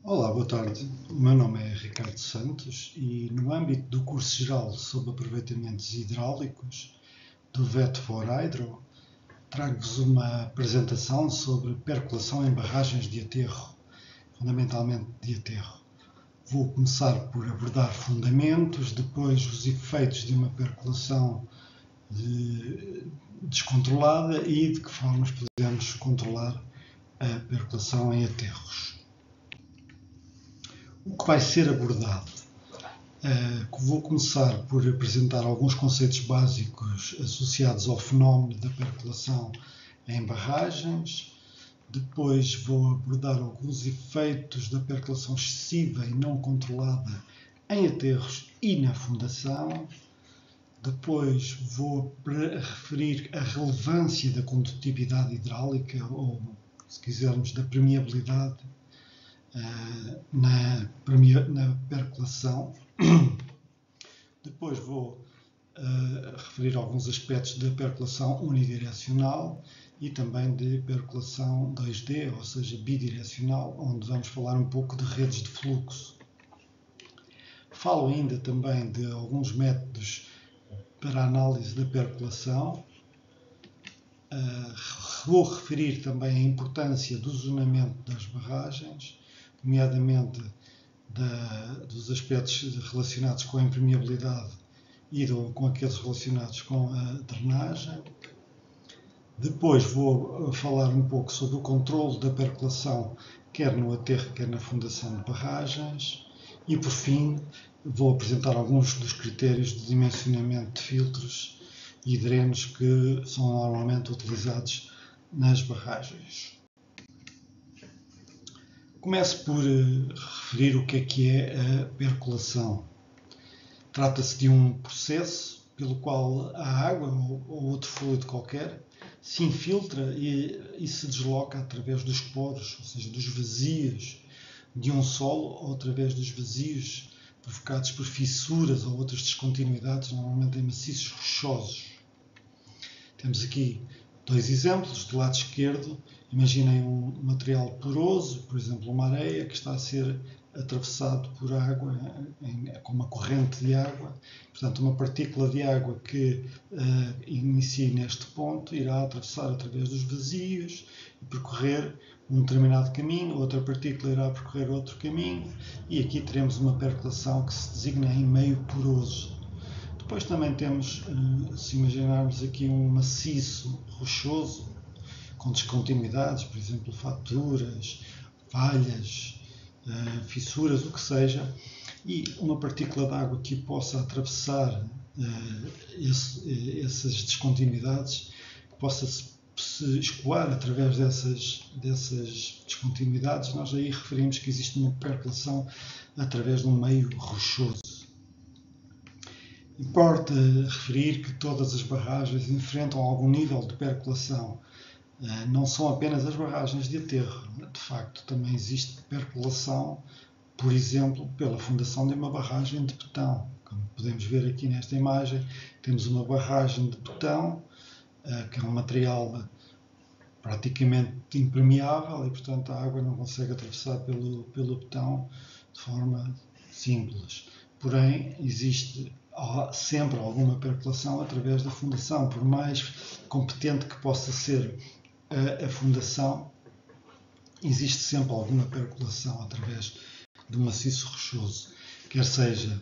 Olá, boa tarde. O meu nome é Ricardo Santos e no âmbito do curso geral sobre aproveitamentos hidráulicos do VET4Hydro, trago-vos uma apresentação sobre percolação em barragens de aterro, fundamentalmente de aterro. Vou começar por abordar fundamentos, depois os efeitos de uma percolação descontrolada e de que formas podemos controlar a percolação em aterros. O que vai ser abordado? Vou começar por apresentar alguns conceitos básicos associados ao fenómeno da percolação em barragens. Depois vou abordar alguns efeitos da percolação excessiva e não controlada em aterros e na fundação. Depois vou referir a relevância da condutividade hidráulica, ou, se quisermos, da permeabilidade na percolação. Depois vou referir alguns aspectos da percolação unidirecional e também de percolação 2D, ou seja, bidirecional, onde vamos falar um pouco de redes de fluxo. Falo ainda também de alguns métodos para a análise da percolação. Vou referir também a importância do zonamento das barragens, nomeadamente dos aspectos relacionados com a impermeabilidade e com aqueles relacionados com a drenagem. Depois vou falar um pouco sobre o controle da percolação, quer no aterro, quer na fundação de barragens. E, por fim, vou apresentar alguns dos critérios de dimensionamento de filtros e drenos que são normalmente utilizados nas barragens. Começo por referir o que é a percolação. Trata-se de um processo pelo qual a água ou outro fluido qualquer se infiltra e se desloca através dos poros, ou seja, dos vazios de um solo ou através dos vazios provocados por fissuras ou outras descontinuidades, normalmente em maciços rochosos. Temos aqui dois exemplos. Do lado esquerdo, imaginem um material poroso, por exemplo, uma areia que está a ser atravessado por água, com uma corrente de água. Portanto, uma partícula de água que inicie neste ponto irá atravessar através dos vazios e percorrer um determinado caminho, outra partícula irá percorrer outro caminho e aqui teremos uma percolação que se designa em meio poroso. Depois também temos, se imaginarmos aqui um maciço rochoso, com descontinuidades, por exemplo, fraturas, falhas, fissuras, o que seja, e uma partícula de água que possa atravessar essas descontinuidades, que possa se escoar através dessas descontinuidades, nós aí referimos que existe uma percolação através de um meio rochoso. Importa referir que todas as barragens enfrentam algum nível de percolação. Não são apenas as barragens de aterro. De facto, também existe percolação, por exemplo, pela fundação de uma barragem de betão. Como podemos ver aqui nesta imagem, temos uma barragem de betão, que é um material praticamente impermeável e, portanto, a água não consegue atravessar pelo betão de forma simples. Porém, existe sempre alguma percolação através da fundação. Por mais competente que possa ser a fundação, existe sempre alguma percolação através do maciço rochoso, quer seja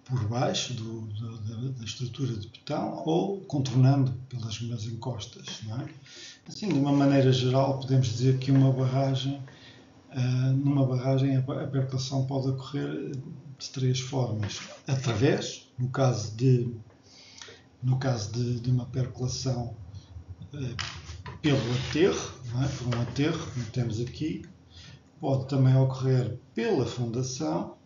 por baixo da estrutura de betão ou contornando pelas minhas encostas. Não é? Assim, de uma maneira geral, podemos dizer que numa barragem a percolação pode ocorrer de três formas. Através, no caso de uma percolação pelo aterro, não é? Por um aterro, como temos aqui, pode também ocorrer pela fundação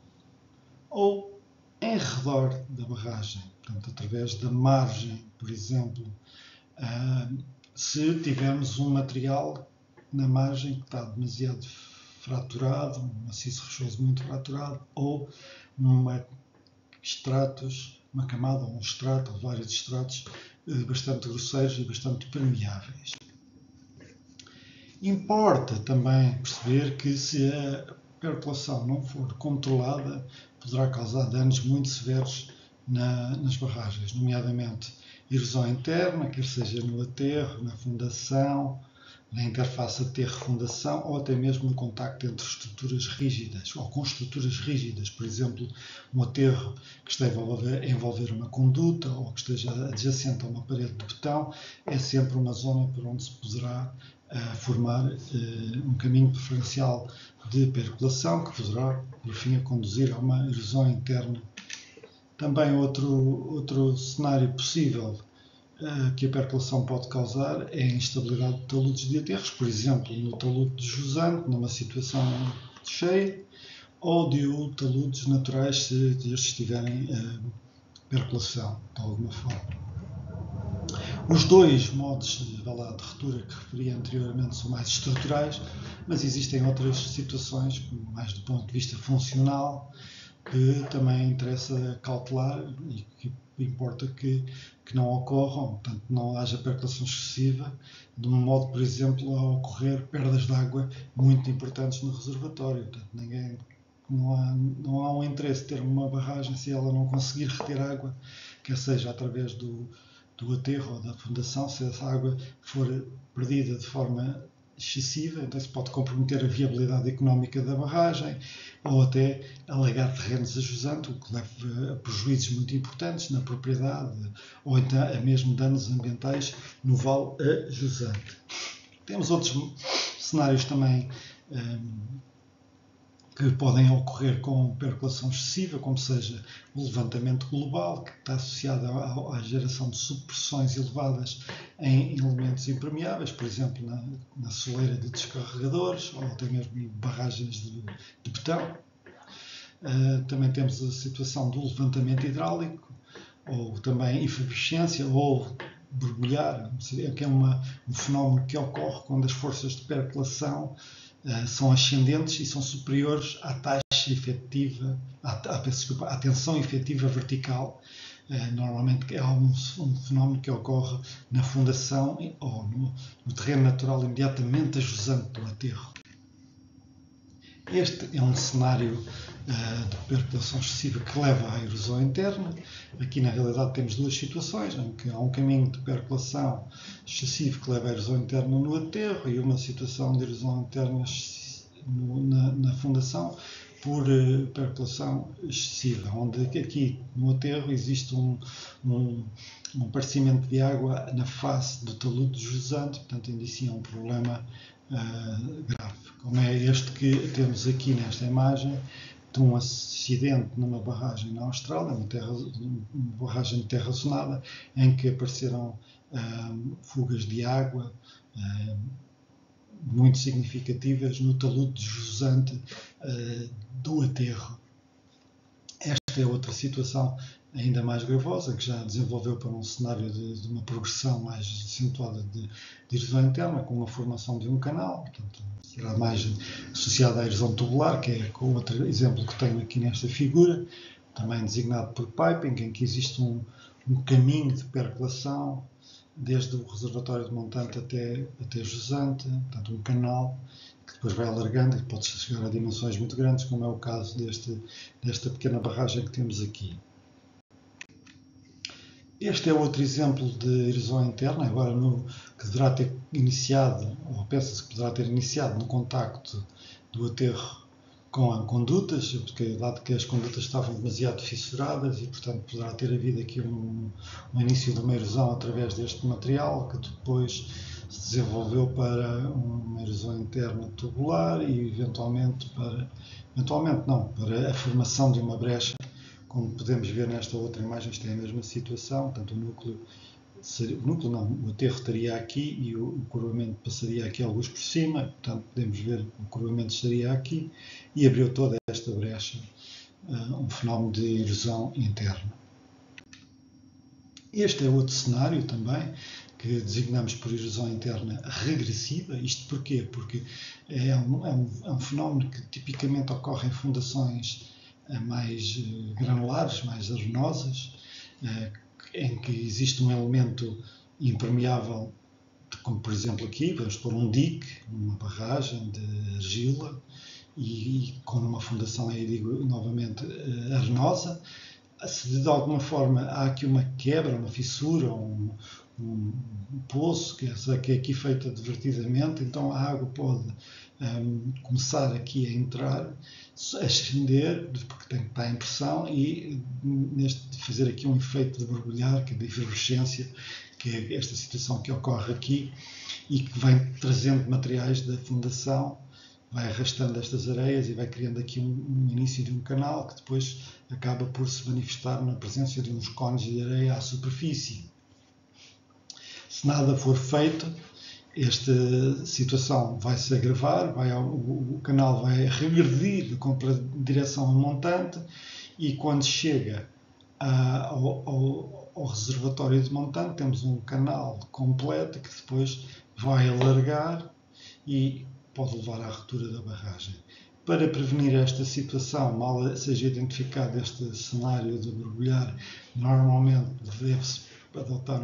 ou em redor da barragem, portanto, através da margem, por exemplo, se tivermos um material na margem que está demasiado fraturado, um maciço rochoso muito fraturado, ou uma camada ou um extrato, ou vários extratos bastante grosseiros e bastante permeáveis. Importa também perceber que se a percolação não for controlada, poderá causar danos muito severos nas barragens, nomeadamente erosão interna, quer seja no aterro, na fundação, na interface aterro-fundação ou até mesmo no contacto entre estruturas rígidas ou com estruturas rígidas, por exemplo, um aterro que esteja a envolver uma conduta ou que esteja adjacente a uma parede de betão, é sempre uma zona por onde se poderá formar um caminho preferencial de percolação que poderá, por fim, a conduzir a uma erosão interna. Também outro cenário possível que a percolação pode causar é a instabilidade de taludes de aterros, por exemplo, no talude de jusante, numa situação de cheia, ou de taludes naturais se estes tiverem percolação, de alguma forma. Os dois modos de retura que referi anteriormente são mais estruturais, mas existem outras situações, mais do ponto de vista funcional, que também interessa cautelar e que importa que não ocorram, portanto não haja percolação excessiva, de um modo, por exemplo, a ocorrer perdas de água muito importantes no reservatório. Portanto, não há um interesse de ter uma barragem se ela não conseguir reter água, quer seja através do aterro ou da fundação, se essa água for perdida de forma excessiva, então se pode comprometer a viabilidade económica da barragem ou até alagar terrenos a jusante, o que leva a prejuízos muito importantes na propriedade ou então a mesmo danos ambientais no vale a jusante. Temos outros cenários também que podem ocorrer com percolação excessiva, como seja o levantamento global, que está associado à geração de subpressões elevadas em elementos impermeáveis, por exemplo, na soleira de descarregadores ou até mesmo em barragens de betão. Também temos a situação do levantamento hidráulico, ou também efervescência, ou borbulhar, que é um fenómeno que ocorre quando as forças de percolação são ascendentes e são superiores à taxa efetiva, à tensão efetiva vertical. Normalmente é um fenómeno que ocorre na fundação ou no terreno natural imediatamente ajusante do aterro. Este é um cenário de percolação excessiva que leva à erosão interna. Aqui, na realidade, temos duas situações, em que há um caminho de percolação excessivo que leva à erosão interna no aterro e uma situação de erosão interna na fundação por percolação excessiva, onde aqui no aterro existe um aparecimento de água na face do talude jusante, portanto indicia um problema grave, como é este que temos aqui nesta imagem de um acidente numa barragem na Austrália, uma barragem de terra zonada, em que apareceram fugas de água muito significativas no talude jusante do aterro. Esta é outra situação ainda mais gravosa, que já desenvolveu para um cenário de uma progressão mais acentuada de erosão interna, com a formação de um canal, portanto, será mais associada à erosão tubular, que é com outro exemplo que tenho aqui nesta figura, também designado por piping, em que existe um caminho de percolação desde o reservatório de montante até jusante, portanto um canal que depois vai alargando e pode chegar a dimensões muito grandes, como é o caso desta pequena barragem que temos aqui. Este é outro exemplo de erosão interna, agora que deverá ter iniciado, ou pensa-se que poderá ter iniciado no contacto do aterro com condutas, dado que as condutas estavam demasiado fissuradas e, portanto, poderá ter havido aqui um início de uma erosão através deste material, que depois se desenvolveu para uma erosão interna tubular e, eventualmente, para a formação de uma brecha. Como podemos ver nesta outra imagem, isto é a mesma situação, portanto o aterro estaria aqui e o curvamento passaria aqui alguns por cima, portanto podemos ver que o curvamento estaria aqui e abriu toda esta brecha, um fenómeno de erosão interna. Este é outro cenário também, que designamos por erosão interna regressiva. Isto porquê? Porque é um fenómeno que tipicamente ocorre em fundações mais granulares, mais arenosas, em que existe um elemento impermeável, como por exemplo aqui, vamos pôr um dique, uma barragem de argila, e com uma fundação, aí digo novamente, arenosa. Se de alguma forma há aqui uma quebra, uma fissura, um poço, que é aqui feito advertidamente, então a água pode começar aqui a entrar, a ascender, porque tem que estar em pressão, e fazer aqui um efeito de borbulhar, que é de efervescência, que é esta situação que ocorre aqui, e que vem trazendo materiais da fundação, vai arrastando estas areias e vai criando aqui um início de um canal que depois acaba por se manifestar na presença de uns cones de areia à superfície. Se nada for feito, esta situação vai se agravar, o canal vai regredir em direção ao montante, e quando chega ao reservatório de montante, temos um canal completo que depois vai alargar e pode levar à ruptura da barragem. Para prevenir esta situação, mal seja identificado este cenário de borbulhar, normalmente deve-se adotar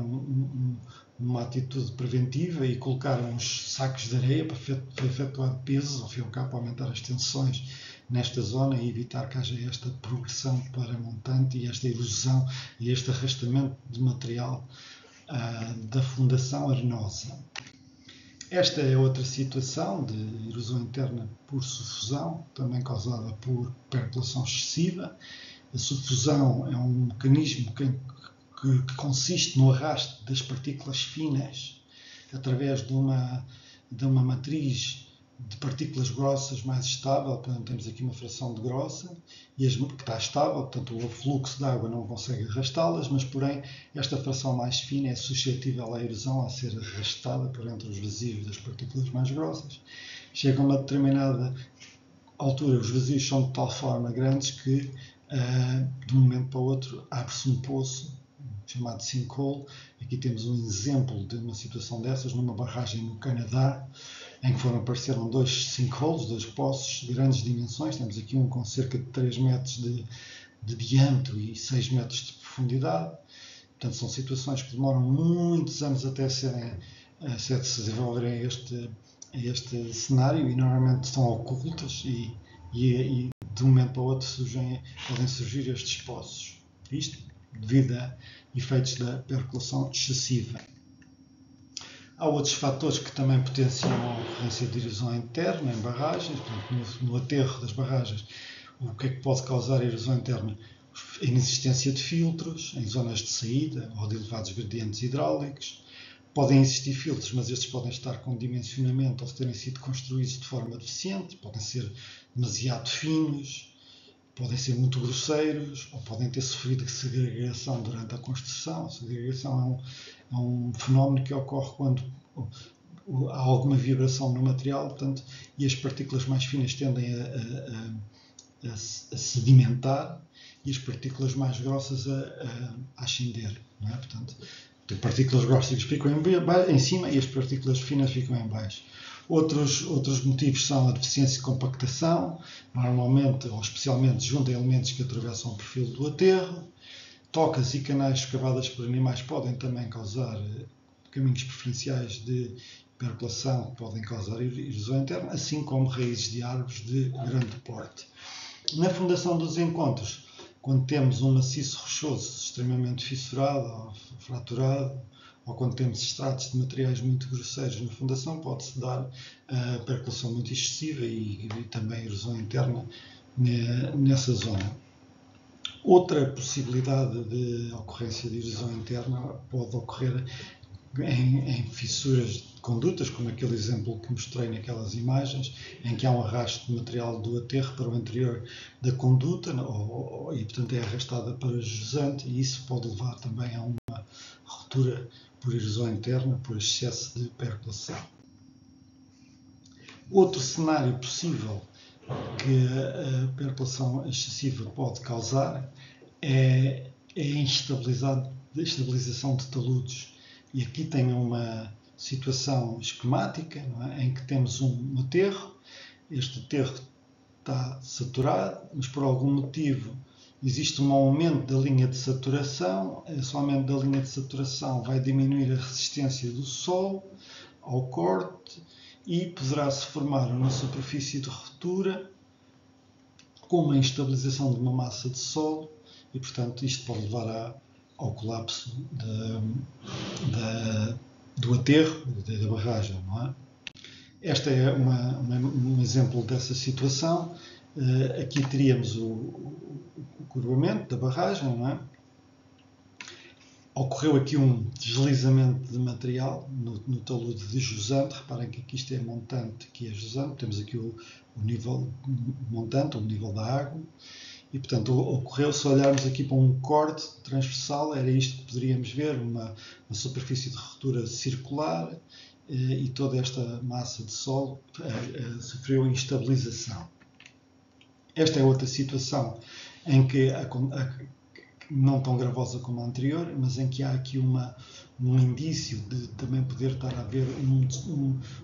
uma atitude preventiva e colocar uns sacos de areia para efetuar pesos, ao fim e ao cabo, para aumentar as tensões nesta zona e evitar que haja esta progressão para montante e esta erosão e este arrastamento de material da fundação arenosa. Esta é outra situação de erosão interna por sufusão, também causada por percolação excessiva. A sufusão é um mecanismo que consiste no arrasto das partículas finas através de uma matriz de partículas grossas mais estável. Portanto, temos aqui uma fração de grossa que está estável, portanto o fluxo de água não consegue arrastá-las, mas porém esta fração mais fina é suscetível à erosão, a ser arrastada por entre os vazios das partículas mais grossas. Chega a uma determinada altura, os vazios são de tal forma grandes que de um momento para o outro abre-se um poço chamado sinkhole. Aqui temos um exemplo de uma situação dessas numa barragem no Canadá, em que apareceram dois sinkholes, dois poços de grandes dimensões. Temos aqui um com cerca de 3 metros de diâmetro e 6 metros de profundidade. Portanto, são situações que demoram muitos anos até se desenvolverem a este cenário, e normalmente são ocultas e de um momento para o outro podem surgir estes poços. Isto devido a efeitos da percolação excessiva. Há outros fatores que também potenciam a ocorrência de erosão interna em barragens. Portanto, no aterro das barragens, o que é que pode causar erosão interna? A inexistência de filtros em zonas de saída ou de elevados gradientes hidráulicos. Podem existir filtros, mas estes podem estar com dimensionamento ou terem sido construídos de forma deficiente, podem ser demasiado finos, podem ser muito grosseiros, ou podem ter sofrido segregação durante a construção. A segregação é um fenómeno que ocorre quando há alguma vibração no material, portanto, e as partículas mais finas tendem a sedimentar e as partículas mais grossas a ascender. Não é? Portanto, tem partículas grossas que ficam em cima e as partículas finas ficam em baixo. Outros motivos são a deficiência de compactação, normalmente ou especialmente junto a elementos que atravessam o perfil do aterro. Tocas e canais escavadas por animais podem também causar caminhos preferenciais de percolação que podem causar erosão interna, assim como raízes de árvores de grande porte. Na fundação dos encontros, quando temos um maciço rochoso extremamente fissurado ou fraturado, ou quando temos estratos de materiais muito grosseiros na fundação, pode-se dar percolação muito excessiva e também erosão interna nessa zona. Outra possibilidade de ocorrência de erosão interna pode ocorrer em fissuras de condutas, como aquele exemplo que mostrei naquelas imagens, em que há um arrasto de material do aterro para o interior da conduta e, portanto, é arrastada para jusante, e isso pode levar também a uma ruptura por erosão interna, por excesso de percolação. Outro cenário possível que a percolação excessiva pode causar é a estabilização de taludes. E aqui tem uma situação esquemática, não é? Em que temos um aterro. Este aterro está saturado, mas por algum motivo existe um aumento da linha de saturação. Esse aumento da linha de saturação vai diminuir a resistência do solo ao corte e poderá-se formar uma superfície de ruptura com uma instabilização de uma massa de solo e, portanto, isto pode levar ao colapso do aterro, da barragem, não é? Este é um exemplo dessa situação. Aqui teríamos o curvamento da barragem, não é? Ocorreu aqui um deslizamento de material no talude de jusante. Reparem que aqui isto é montante, aqui é jusante. Temos aqui o nível montante, o nível da água. E, portanto, ocorreu, se olharmos aqui para um corte transversal, era isto que poderíamos ver, uma superfície de ruptura circular e toda esta massa de solo sofreu instabilização. Esta é outra situação em que não tão gravosa como a anterior, mas em que há aqui um indício de também poder estar a haver um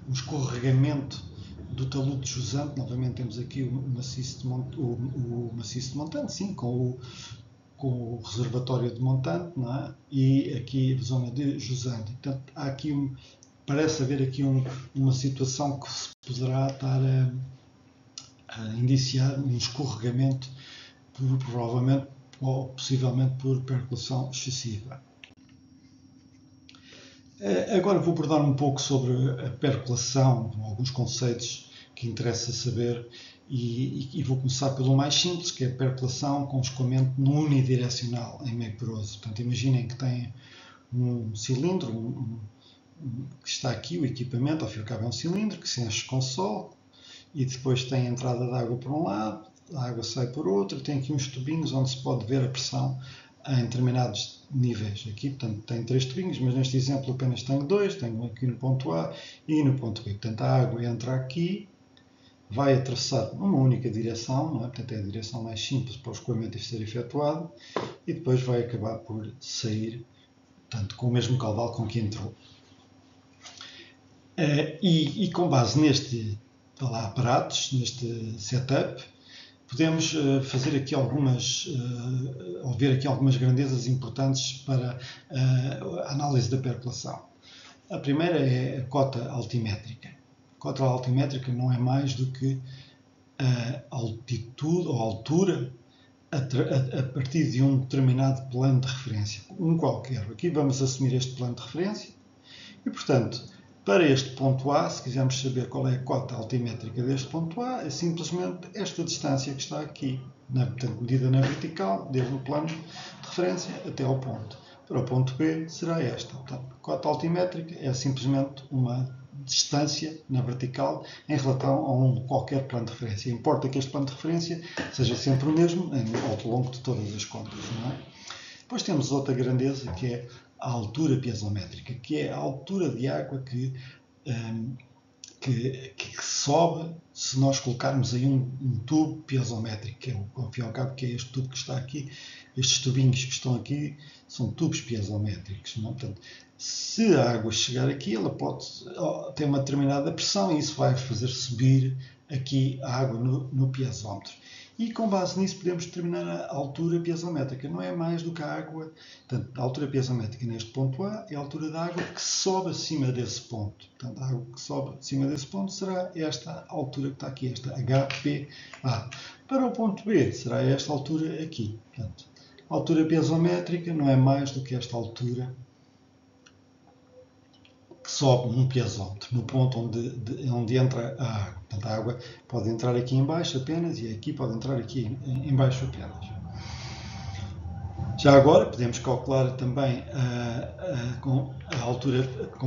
escorregamento do talude de jusante. Novamente temos aqui o maciço de montante, sim, com o reservatório de montante, não é? E aqui a zona de jusante. Portanto, há aqui parece haver aqui uma situação que se poderá estar a indiciar um escorregamento, provavelmente ou possivelmente por percolação excessiva. Agora vou abordar um pouco sobre a percolação, alguns conceitos que interessa saber, e vou começar pelo mais simples, que é a percolação com escoamento no unidirecional em meio poroso. Portanto, imaginem que têm um cilindro, que está aqui o equipamento, ao fim e ao cabo é um cilindro que se enche com sol e depois tem a entrada de água por um lado, a água sai por outro, tem aqui uns tubinhos onde se pode ver a pressão em determinados níveis. Aqui, portanto, tem 3 tubinhos, mas neste exemplo apenas tenho 2, tenho aqui no ponto A e no ponto B. Portanto, a água entra aqui, vai atravessar numa única direção, não é? Portanto, é a direção mais simples para o escoamento ser efetuado, e depois vai acabar por sair, portanto, com o mesmo caudal com que entrou. E com base neste aparatos, neste setup, podemos fazer aqui ou ver aqui algumas grandezas importantes para a análise da percolação. A primeira é a cota altimétrica. A cota altimétrica não é mais do que a altitude ou altura a partir de um determinado plano de referência, um qualquer. Aqui vamos assumir este plano de referência e, portanto, para este ponto A, se quisermos saber qual é a cota altimétrica deste ponto A, é simplesmente esta distância que está aqui, portanto, medida na vertical, desde o plano de referência até ao ponto. Para o ponto B será esta. Portanto, a cota altimétrica é simplesmente uma distância na vertical em relação a qualquer plano de referência. Importa que este plano de referência seja sempre o mesmo ao longo de todas as contas, não é? Depois temos outra grandeza que é a altura piezométrica, que é a altura de água que sobe se nós colocarmos aí um tubo piezométrico, que é, ao fim e ao cabo, que é este tubo que está aqui. Estes tubinhos que estão aqui são tubos piezométricos, não? Portanto, se a água chegar aqui, ela pode ter uma determinada pressão e isso vai fazer subir aqui a água no piezómetro. E com base nisso podemos determinar a altura piezométrica. Não é mais do que a água. Portanto, a altura piezométrica neste ponto A é a altura da água que sobe acima desse ponto. Portanto, a água que sobe acima desse ponto será esta altura que está aqui, esta HPA. Para o ponto B será esta altura aqui. Portanto, a altura piezométrica não é mais do que esta altura que sobe num piezómetro, no ponto onde entra a água. Portanto, a água pode entrar aqui em baixo apenas e aqui pode entrar aqui em baixo apenas. Já agora podemos calcular também com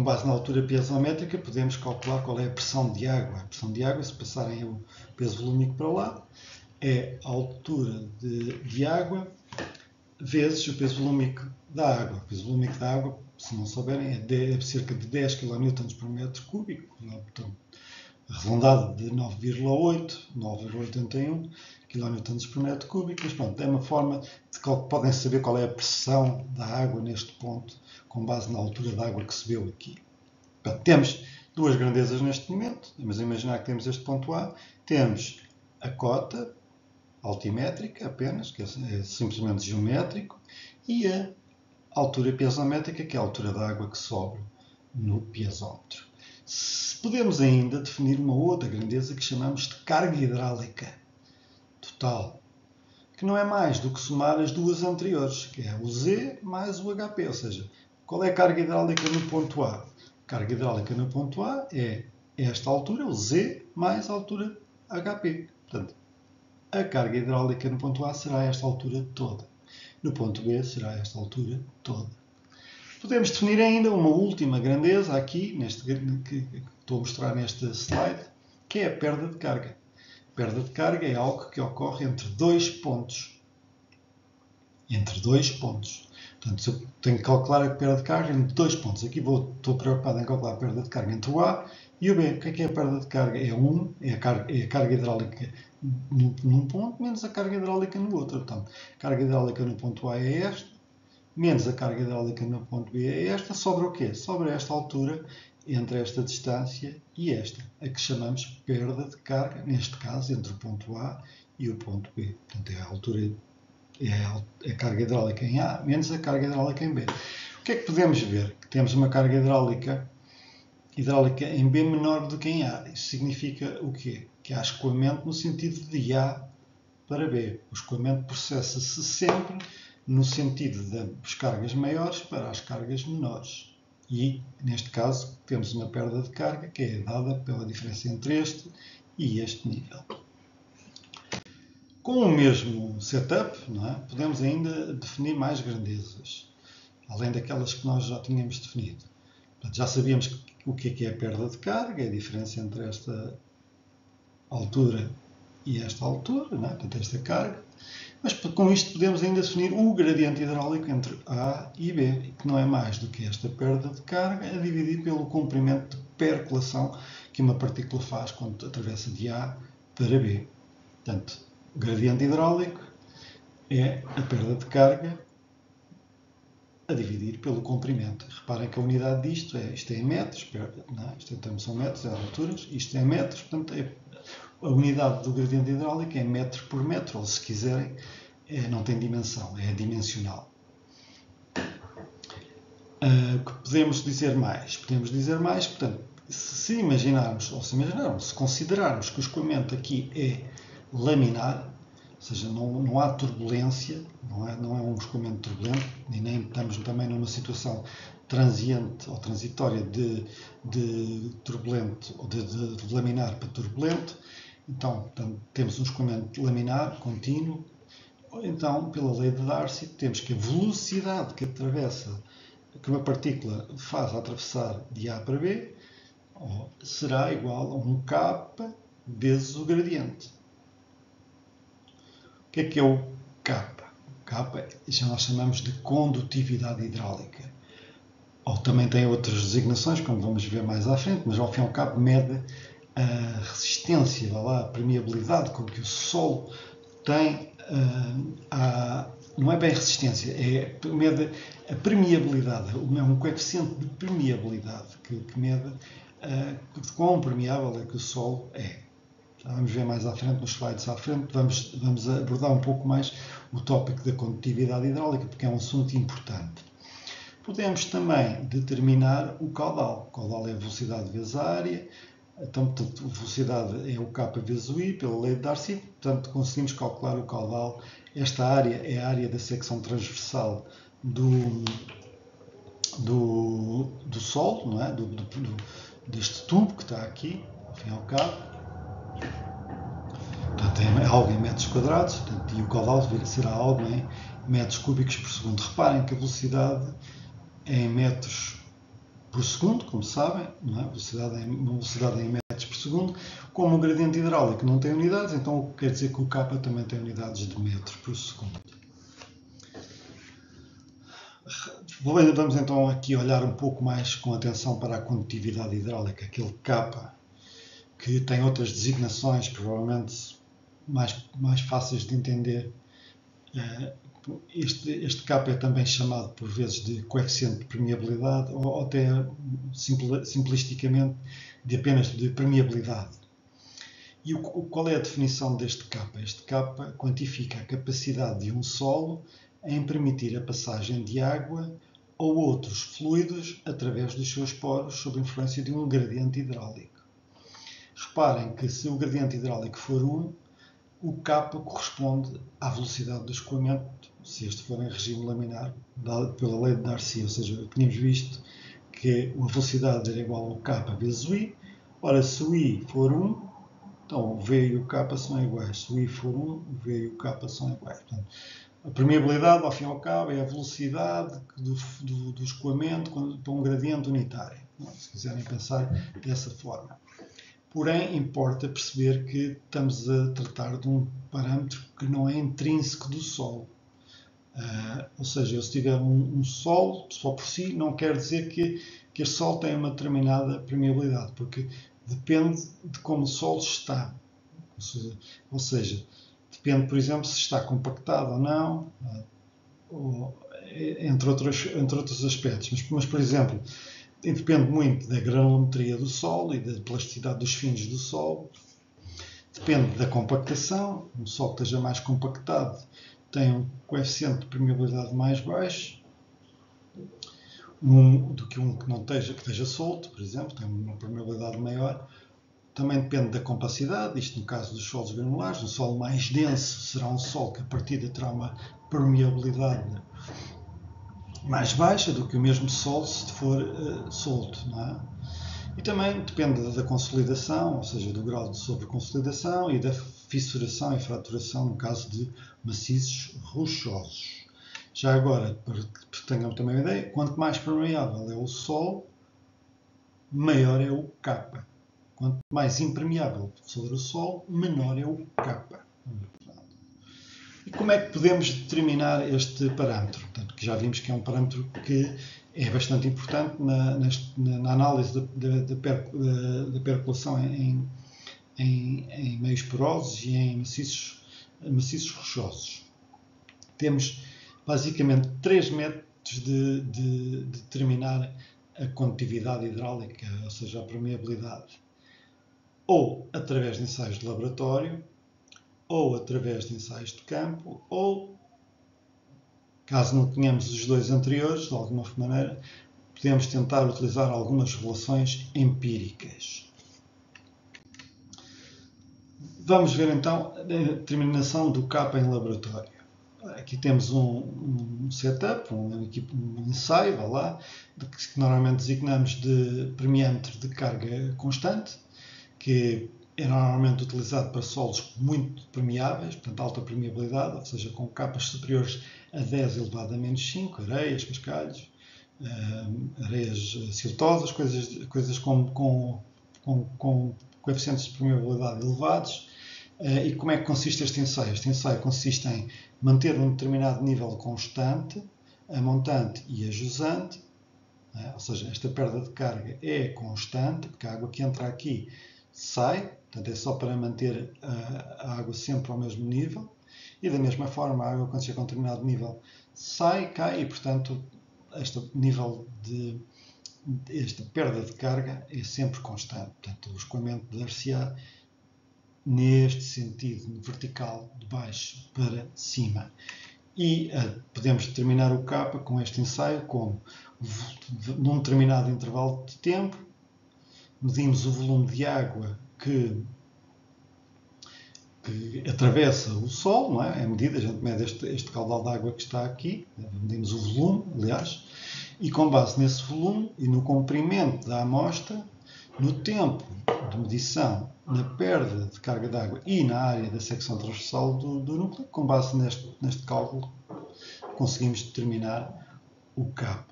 base na altura piezométrica, podemos calcular qual é a pressão de água. A pressão de água, se passarem o peso volúmico para lá, é a altura de água vezes o peso volúmico da água. O peso volúmico da água, se não souberem, é cerca de 10 kN por metro cúbico, portanto, arredondado de 9,81 kN por metro cúbico, mas pronto, é uma forma de que podem saber qual é a pressão da água neste ponto, com base na altura da água que se viu aqui. Portanto, temos duas grandezas neste momento, vamos imaginar que temos este ponto A, temos a cota altimétrica apenas, que é simplesmente geométrico, e a altura piezométrica, que é a altura da água que sobe no piezómetro. Podemos ainda definir uma outra grandeza que chamamos de carga hidráulica total, que não é mais do que somar as duas anteriores, que é o Z mais o HP, ou seja, qual é a carga hidráulica no ponto A? A carga hidráulica no ponto A é esta altura, o Z, mais a altura HP. Portanto, a carga hidráulica no ponto A será esta altura toda. No ponto B será esta altura toda. Podemos definir ainda uma última grandeza aqui, que estou a mostrar neste slide, que é a perda de carga. A perda de carga é algo que ocorre entre dois pontos. Entre dois pontos. Portanto, se eu tenho que calcular a perda de carga entre dois pontos. Aqui estou preocupado em calcular a perda de carga entre o A e o B. O que é a perda de carga? É a carga hidráulica num ponto menos a carga hidráulica no outro. Portanto, a carga hidráulica no ponto A é esta, menos a carga hidráulica no ponto B é esta. Sobra o quê? Sobra esta altura entre esta distância e esta, a que chamamos perda de carga, neste caso, entre o ponto A e o ponto B. Portanto, é a altura, é a carga hidráulica em A menos a carga hidráulica em B. O que é que podemos ver? Que temos uma carga hidráulica em B menor do que em A. Isso significa o quê? Que há escoamento no sentido de A para B. O escoamento processa-se sempre no sentido das cargas maiores para as cargas menores. E, neste caso, temos uma perda de carga que é dada pela diferença entre este e este nível. Com o mesmo setup, não é? Podemos ainda definir mais grandezas, além daquelas que nós já tínhamos definido. Portanto, já sabíamos o que é a perda de carga, é a diferença entre esta altura e esta altura, não é? Portanto, esta carga. Mas com isto podemos ainda definir o gradiente hidráulico entre A e B, que não é mais do que esta perda de carga a dividir pelo comprimento de percolação que uma partícula faz quando atravessa de A para B. Portanto, o gradiente hidráulico é a perda de carga a dividir pelo comprimento. Reparem que a unidade disto isto é em metros, não é? Isto então são metros, é alturas, isto é em metros, portanto a unidade do gradiente hidráulico é metro por metro, ou se quiserem, não tem dimensão, é dimensional. O que podemos dizer mais? Podemos dizer mais, portanto, se considerarmos que o escoamento aqui é laminar, ou seja, não há turbulência, não é um escoamento turbulento, e nem estamos também numa situação transiente ou transitória de turbulento ou de laminar para turbulento. Então, temos um escoamento laminar contínuo. Então, pela lei de Darcy, temos que a velocidade que uma partícula faz a atravessar de A para B será igual a 1K vezes o gradiente. O que é o K? O K já nós chamamos de condutividade hidráulica. Ou também tem outras designações, como vamos ver mais à frente, mas ao fim e ao cabo mede a resistência, a permeabilidade com que o solo tem. Não é bem resistência, mede a permeabilidade, é um coeficiente de permeabilidade que mede quão permeável é que o solo é. Já vamos ver mais à frente, nos slides à frente, vamos abordar um pouco mais o tópico da condutividade hidráulica, porque é um assunto importante. Podemos também determinar o caudal. O caudal é a velocidade vezes a área. Então, portanto, a velocidade é o K vezes o I, pela lei de Darcy. Portanto, conseguimos calcular o caudal. Esta área é a área da secção transversal do solo, não é? Deste tubo que está aqui, ao fim e ao cabo. Portanto, é algo em metros quadrados, portanto, e o caudal será algo em metros cúbicos por segundo. Reparem que a velocidade é em metros por segundo, como sabem, não é? Uma velocidade em metros por segundo. Como o gradiente hidráulico não tem unidades, então quer dizer que o K também tem unidades de metros por segundo. Vamos então aqui olhar um pouco mais com atenção para a condutividade hidráulica, aquele K que tem outras designações, provavelmente mais fáceis de entender. Este K é também chamado por vezes de coeficiente de permeabilidade ou até simplisticamente de apenas de permeabilidade. E qual é a definição deste K? Este K quantifica a capacidade de um solo em permitir a passagem de água ou outros fluidos através dos seus poros sob influência de um gradiente hidráulico. Reparem que se o gradiente hidráulico for 1, o K corresponde à velocidade do escoamento, se este for em regime laminar, dado pela lei de Darcy, ou seja, tínhamos visto que a velocidade era igual ao K vezes o I. Ora, se o I for 1, então o V e o K são iguais. Se o I for 1, o V e o K são iguais. Portanto, a permeabilidade, ao fim e ao cabo, é a velocidade do escoamento para um gradiente unitário, se quiserem pensar dessa forma. Porém, importa perceber que estamos a tratar de um parâmetro que não é intrínseco do solo. Ou seja, eu se tiver um solo só por si, não quer dizer que este solo tenha uma determinada permeabilidade, porque depende de como o solo está. Ou seja, depende, por exemplo, se está compactado ou não, entre outros aspectos. Mas, por exemplo, depende muito da granulometria do solo e da plasticidade dos fins do solo. Depende da compactação. Um solo que esteja mais compactado tem um coeficiente de permeabilidade mais baixo do que um que não esteja solto, por exemplo, tem uma permeabilidade maior. Também depende da compacidade, isto no caso dos solos granulares. Um solo mais denso será um solo que a partida terá uma permeabilidade mais baixa do que o mesmo solo se for solto, não é? E também depende da consolidação, ou seja, do grau de sobreconsolidação e da fissuração e fraturação no caso de maciços rochosos. Já agora, para que tenham também uma ideia, quanto mais permeável é o solo, maior é o K. Quanto mais impermeável for o solo, menor é o K. E como é que podemos determinar este parâmetro? Portanto, que já vimos que é um parâmetro que é bastante importante na análise da percolação em meios porosos e em maciços rochosos. Temos basicamente 3 métodos de determinar a condutividade hidráulica, ou seja, a permeabilidade. Ou através de ensaios de laboratório, ou através de ensaios de campo, ou, caso não tenhamos os dois anteriores, de alguma maneira, podemos tentar utilizar algumas relações empíricas. Vamos ver então a determinação do K em laboratório. Aqui temos um setup, um ensaio, que normalmente designamos de permeâmetro de carga constante, que é normalmente utilizado para solos muito permeáveis, portanto alta permeabilidade, ou seja, com capas superiores a 10 elevado a menos 5, areias, cascalhos, areias siltosas, coisas com coeficientes de permeabilidade elevados. E como é que consiste este ensaio? Este ensaio consiste em manter um determinado nível constante, a montante e a jusante, ou seja, esta perda de carga é constante, porque a água que entra aqui sai, portanto é só para manter a água sempre ao mesmo nível, e da mesma forma a água quando chega a um determinado nível sai, cai, e portanto esta perda de carga é sempre constante, portanto o escoamento dar-se-á neste sentido vertical de baixo para cima. E podemos determinar o K com este ensaio como, num determinado intervalo de tempo, medimos o volume de água que atravessa o solo, não é? É medida, a gente mede este caudal de água que está aqui, medimos o volume, aliás, e com base nesse volume e no comprimento da amostra, no tempo de medição, na perda de carga de água e na área da secção transversal do núcleo, com base neste cálculo, conseguimos determinar o K.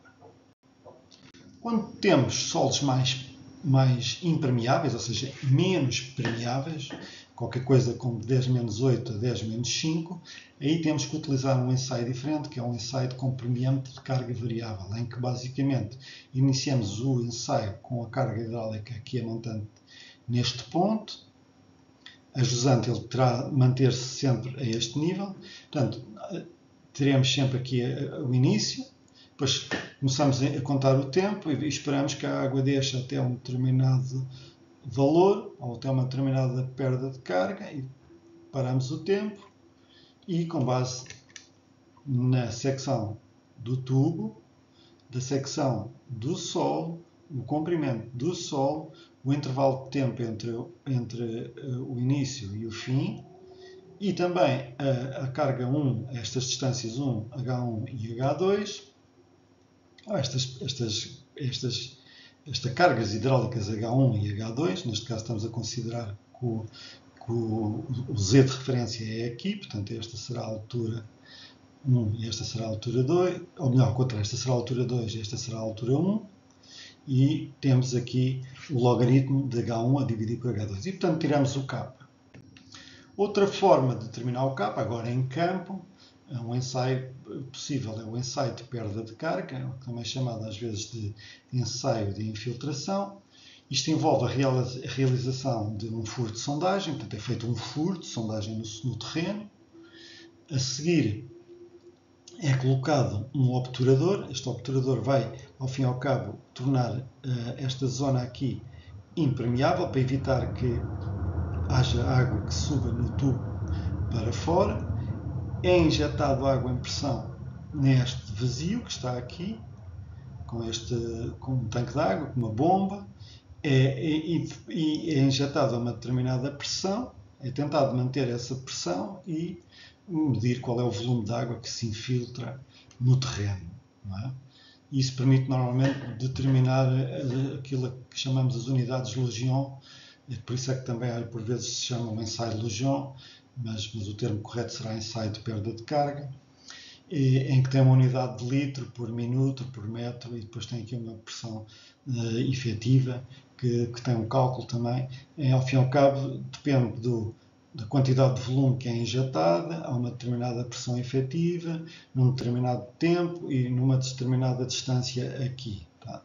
Quando temos solos mais impermeáveis, ou seja, menos permeáveis, qualquer coisa como de 10 menos 8 a 10 menos 5, aí temos que utilizar um ensaio diferente, que é um ensaio de comprimento de carga variável, em que basicamente iniciamos o ensaio com a carga hidráulica aqui a montante neste ponto, a jusante ele terá de manter-se sempre a este nível, portanto, teremos sempre aqui o início, depois começamos a contar o tempo e esperamos que a água deixe até um determinado valor ou até uma determinada perda de carga e paramos o tempo e com base na secção do tubo, da secção do solo, o comprimento do solo, o intervalo de tempo entre o início e o fim, E também a carga 1, estas distâncias 1, H1 e H2, estas cargas hidráulicas H1 e H2, neste caso estamos a considerar que o Z de referência é aqui, portanto esta será a altura 1 e esta será a altura 2, ou melhor, contra esta será a altura 2 e esta será a altura 1, e temos aqui o logaritmo de H1 a dividir por H2, e portanto tiramos o K. Outra forma de determinar o K, agora em campo, é um ensaio possível, é o ensaio de perda de carga, também chamado às vezes de ensaio de infiltração. Isto envolve a realização de um furo de sondagem, portanto é feito um furo de sondagem no terreno. A seguir é colocado um obturador. Este obturador vai, ao fim e ao cabo, tornar esta zona aqui impermeável para evitar que haja água que suba no tubo para fora. É injetado água em pressão neste vazio que está aqui, com um tanque de água, com uma bomba. É injetado a uma determinada pressão, é tentado manter essa pressão e medir qual é o volume de água que se infiltra no terreno. Não é? Isso permite normalmente determinar aquilo que chamamos as unidades Lejean, por isso é que também por vezes se chama um ensaio de Lejean, mas o termo correto será ensaio de perda de carga, em que tem uma unidade de litro por minuto, por metro, e depois tem aqui uma pressão efetiva, que tem um cálculo também. Ao fim e ao cabo, depende da quantidade de volume que é injetada, a uma determinada pressão efetiva, num determinado tempo e numa determinada distância aqui, tá?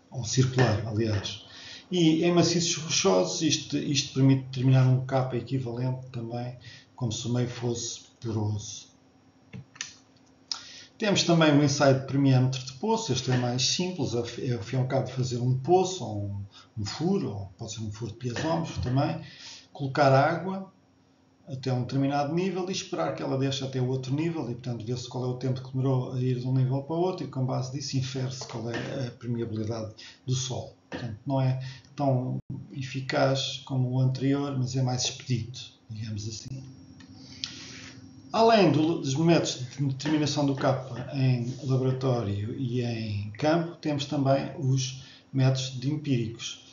Ou circular, aliás. E em maciços rochosos, isto permite determinar um K equivalente também, como se o meio fosse poroso. Temos também o ensaio de permeâmetro de poço. Este é mais simples, é ao fim e ao cabo fazer um poço, ou um furo, ou pode ser um furo de piezómetro também, colocar água até um determinado nível e esperar que ela deixe até o outro nível, e portanto vê-se qual é o tempo que demorou a ir de um nível para o outro, e com base disso infere-se qual é a permeabilidade do solo. Portanto, não é tão eficaz como o anterior, mas é mais expedito, digamos assim. Além dos métodos de determinação do K em laboratório e em campo, temos também os métodos de empíricos,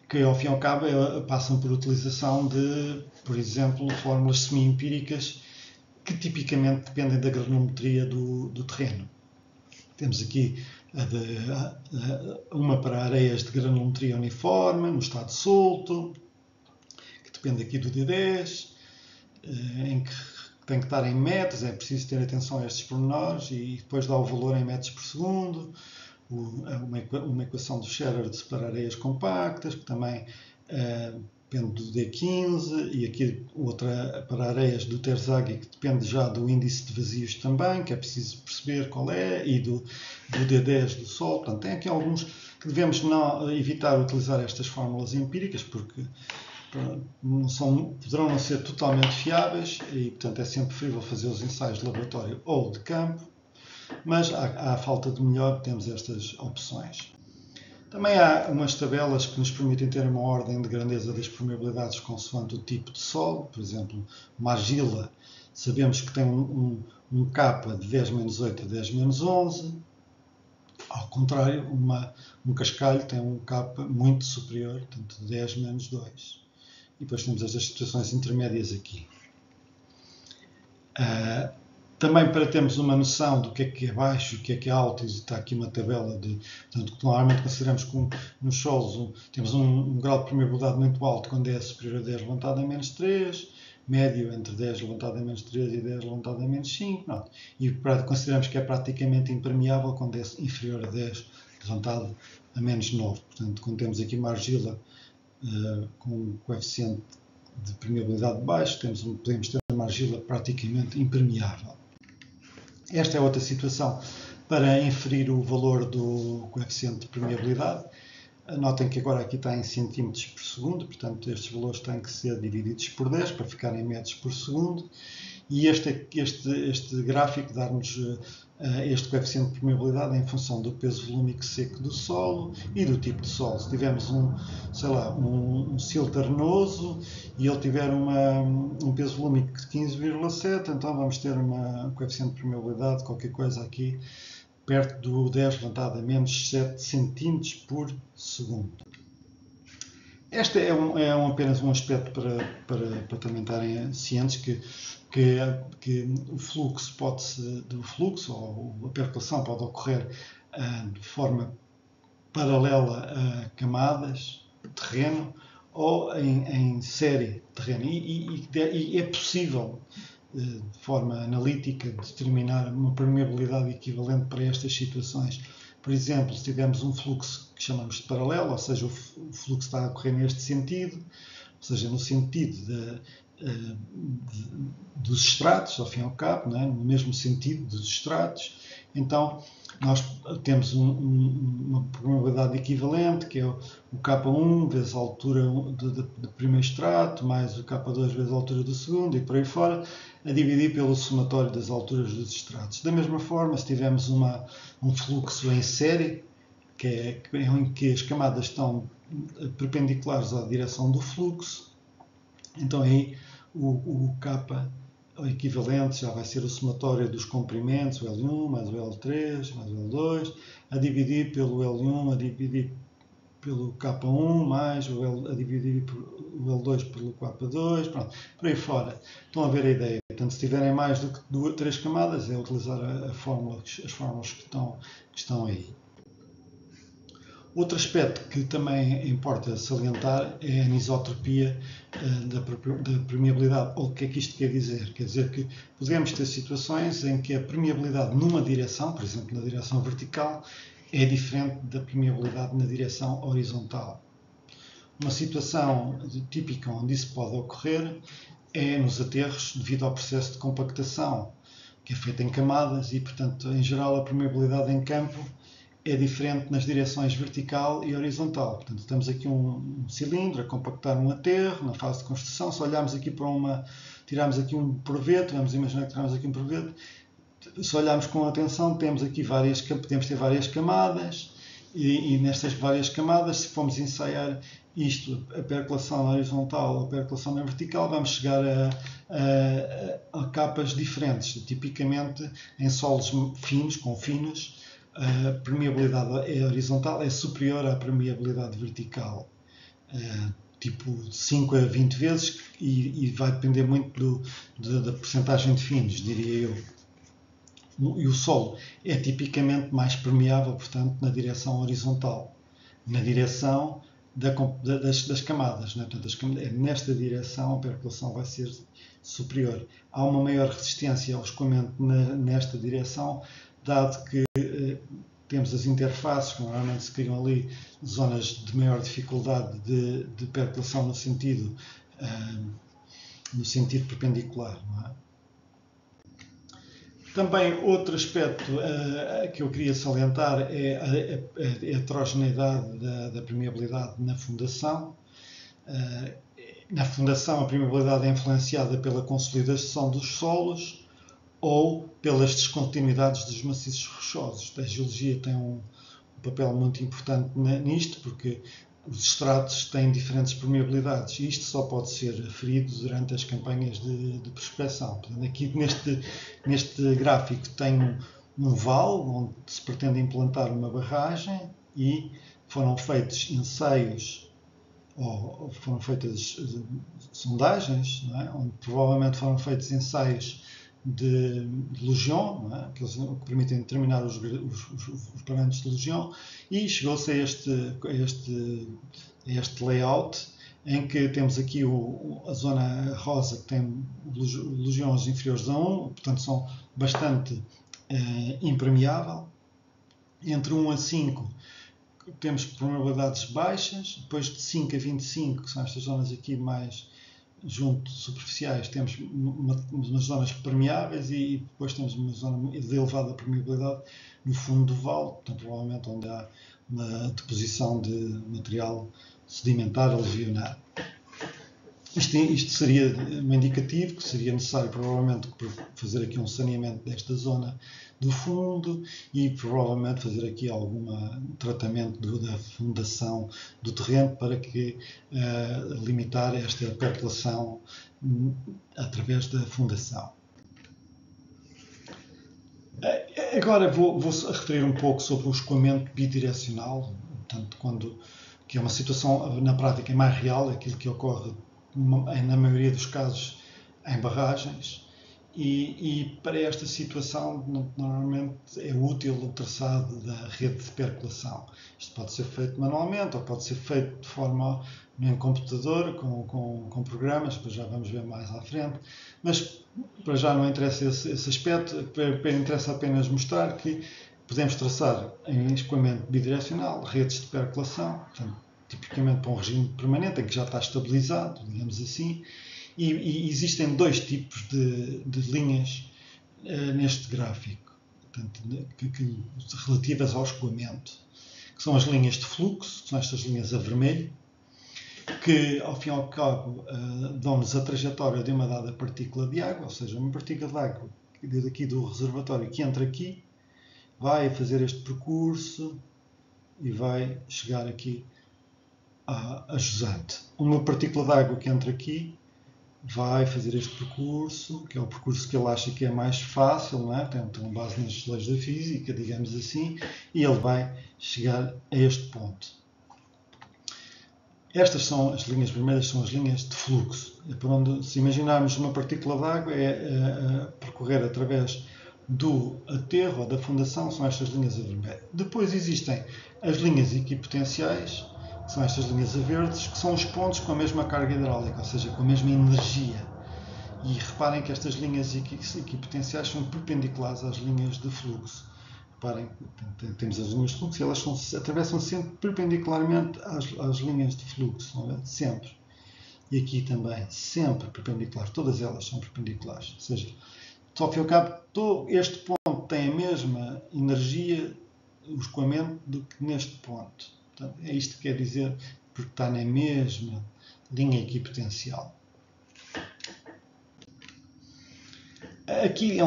que ao fim e ao cabo passam por utilização de, por exemplo, fórmulas semi-empíricas que tipicamente dependem da granometria do terreno. Temos aqui uma para areias de granometria uniforme, no estado solto, que depende aqui do D10, em que tem que estar em metros, é preciso ter atenção a estes pormenores, e depois dá o valor em metros por segundo. Uma equação do Scherrer de separar areias compactas, que também depende do D15, e aqui outra para areias do Terzaghi, que depende já do índice de vazios também, que é preciso perceber qual é, e do D10 do solo. Portanto, tem aqui alguns que devemos evitar utilizar estas fórmulas empíricas, porque poderão não ser totalmente fiáveis, e portanto é sempre preferível fazer os ensaios de laboratório ou de campo, mas à falta de melhor temos estas opções. Também há umas tabelas que nos permitem ter uma ordem de grandeza das permeabilidades consoante o tipo de solo. Por exemplo, uma argila, sabemos que tem um K de 10-8 a 10-11. Ao contrário, um cascalho tem um K muito superior, portanto 10-2. E depois temos estas situações intermédias aqui. Também para termos uma noção do que é baixo e o que é alto, está aqui uma tabela portanto, que normalmente consideramos que nos solos temos um grau de permeabilidade muito alto quando é superior a 10 levantado a menos 3, médio entre 10 levantado a menos 3 e 10 levantado a menos 5, não. E consideramos que é praticamente impermeável quando é inferior a 10 levantado a menos 9. Portanto, quando temos aqui uma argila com um coeficiente de permeabilidade baixo, podemos ter uma argila praticamente impermeável. Esta é outra situação para inferir o valor do coeficiente de permeabilidade. Notem que agora aqui está em centímetros por segundo, portanto estes valores têm que ser divididos por 10 para ficar em metros por segundo. E este gráfico dá-nos este coeficiente de permeabilidade em função do peso volúmico seco do solo e do tipo de solo. Se tivermos um silt arenoso e ele tiver um peso volúmico de 15,7, então vamos ter um coeficiente de permeabilidade, qualquer coisa aqui, perto do 10 levantado a menos 7 cm por segundo. Este é apenas um aspecto para também estarem cientes que o fluxo ou a percolação pode ocorrer de forma paralela a camadas de terreno ou em série de terreno. E é possível, de forma analítica, determinar uma permeabilidade equivalente para estas situações. Por exemplo, se tivermos um fluxo que chamamos de paralelo, ou seja, o fluxo está a ocorrer neste sentido, ou seja, no sentido dos estratos, ao fim e ao cabo, não é? No mesmo sentido dos estratos, então nós temos uma permeabilidade equivalente, que é o K1 vezes a altura do primeiro estrato, mais o K2 vezes a altura do segundo, e por aí fora, a dividir pelo somatório das alturas dos estratos. Da mesma forma, se tivermos um fluxo em série, em que as camadas estão perpendiculares à direção do fluxo, então aí o K, o equivalente, já vai ser o somatório dos comprimentos, o L1 mais o L3 mais o L2, a dividir pelo L1, a dividir pelo K1, mais a dividir o L2 pelo K2, pronto, por aí fora. Estão a ver a ideia. Portanto, se tiverem mais do que 3 camadas, é utilizar as fórmulas que estão aí. Outro aspecto que também importa salientar é a anisotropia da permeabilidade. Ou o que é que isto quer dizer? Quer dizer que podemos ter situações em que a permeabilidade numa direção, por exemplo, na direção vertical, é diferente da permeabilidade na direção horizontal. Uma situação típica onde isso pode ocorrer é nos aterros, devido ao processo de compactação, que é feito em camadas e, portanto, em geral, a permeabilidade em campo é diferente nas direções vertical e horizontal. Portanto, temos aqui um cilindro a compactar um aterro na fase de construção. Se olharmos aqui tirarmos aqui um proveito, vamos imaginar que tiramos aqui um proveito, se olharmos com atenção, podemos ter várias camadas e nestas várias camadas, se formos ensaiar isto, a percolação na horizontal ou a percolação na vertical, vamos chegar a capas diferentes. Tipicamente, em solos finos, com finos, a permeabilidade horizontal é superior à permeabilidade vertical, tipo 5 a 20 vezes, e vai depender muito da percentagem de finos, diria eu. E o solo é tipicamente mais permeável, portanto, na direção horizontal, na direção das camadas. Né? Portanto, nesta direção a percolação vai ser superior. Há uma maior resistência ao escoamento nesta direção, dado que temos as interfaces, que normalmente se criam ali zonas de maior dificuldade de percolação no sentido perpendicular. Não é? Também outro aspecto que eu queria salientar é a heterogeneidade da permeabilidade na fundação. Na fundação, a permeabilidade é influenciada pela consolidação dos solos ou pelas descontinuidades dos maciços rochosos. A geologia tem um papel muito importante nisto, porque os estratos têm diferentes permeabilidades e isto só pode ser aferido durante as campanhas de prospecção. Portanto, aqui neste gráfico tem um vale onde se pretende implantar uma barragem e foram feitos ensaios ou foram feitas sondagens, não é? Onde provavelmente foram feitos ensaios de Lejeune, não é? que permitem determinar os parâmetros de Lejeune, e chegou-se a este layout em que temos aqui a zona rosa que tem Legiones inferiores a 1, portanto são bastante impermeável. Entre 1 a 5 temos probabilidades baixas, depois de 5 a 25, que são estas zonas aqui mais junto superficiais, temos umas zonas permeáveis e depois temos uma zona de elevada permeabilidade no fundo do vale, portanto, provavelmente onde há uma deposição de material sedimentar aluvionar. Isto seria um indicativo que seria necessário provavelmente fazer aqui um saneamento desta zona do fundo e provavelmente fazer aqui algum tratamento da fundação do terreno para que limitar esta percolação através da fundação. Agora vou referir um pouco sobre o escoamento bidirecional, portanto, que é uma situação na prática mais real, aquilo que ocorre na maioria dos casos em barragens, e para esta situação normalmente é útil o traçado da rede de percolação. Isto pode ser feito manualmente ou pode ser feito de forma em computador com programas, depois já vamos ver mais à frente, mas para já não interessa esse aspecto, interessa apenas mostrar que podemos traçar em escoamento bidirecional redes de percolação, portanto, tipicamente para um regime permanente, em que já está estabilizado, digamos assim, e existem dois tipos de linhas neste gráfico, portanto, relativas ao escoamento, que são as linhas de fluxo, que são estas linhas a vermelho, que ao fim e ao cabo dão-nos a trajetória de uma dada partícula de água, ou seja, uma partícula de água daqui do reservatório que entra aqui, vai fazer este percurso e vai chegar aqui a jusante. Uma partícula de água que entra aqui vai fazer este percurso, que é o percurso que ele acha que é mais fácil, não é? Tem base nas leis da física, digamos assim, e ele vai chegar a este ponto. Estas são as linhas vermelhas, são as linhas de fluxo. É por onde, se imaginarmos uma partícula de água, é percorrer através do aterro ou da fundação, são estas linhas a vermelho. Depois existem as linhas equipotenciais, que são estas linhas a verdes, que são os pontos com a mesma carga hidráulica, ou seja, com a mesma energia. E reparem que estas linhas equipotenciais são perpendiculares às linhas de fluxo. Reparem, temos as linhas de fluxo e elas atravessam sempre perpendicularmente às linhas de fluxo, não é? Sempre. E aqui também, sempre perpendicular. Todas elas são perpendiculares. Ou seja, ao fim e ao cabo, este ponto tem a mesma energia, o escoamento, do que neste ponto. Portanto, é isto que quer dizer, porque está na mesma linha equipotencial. Aqui é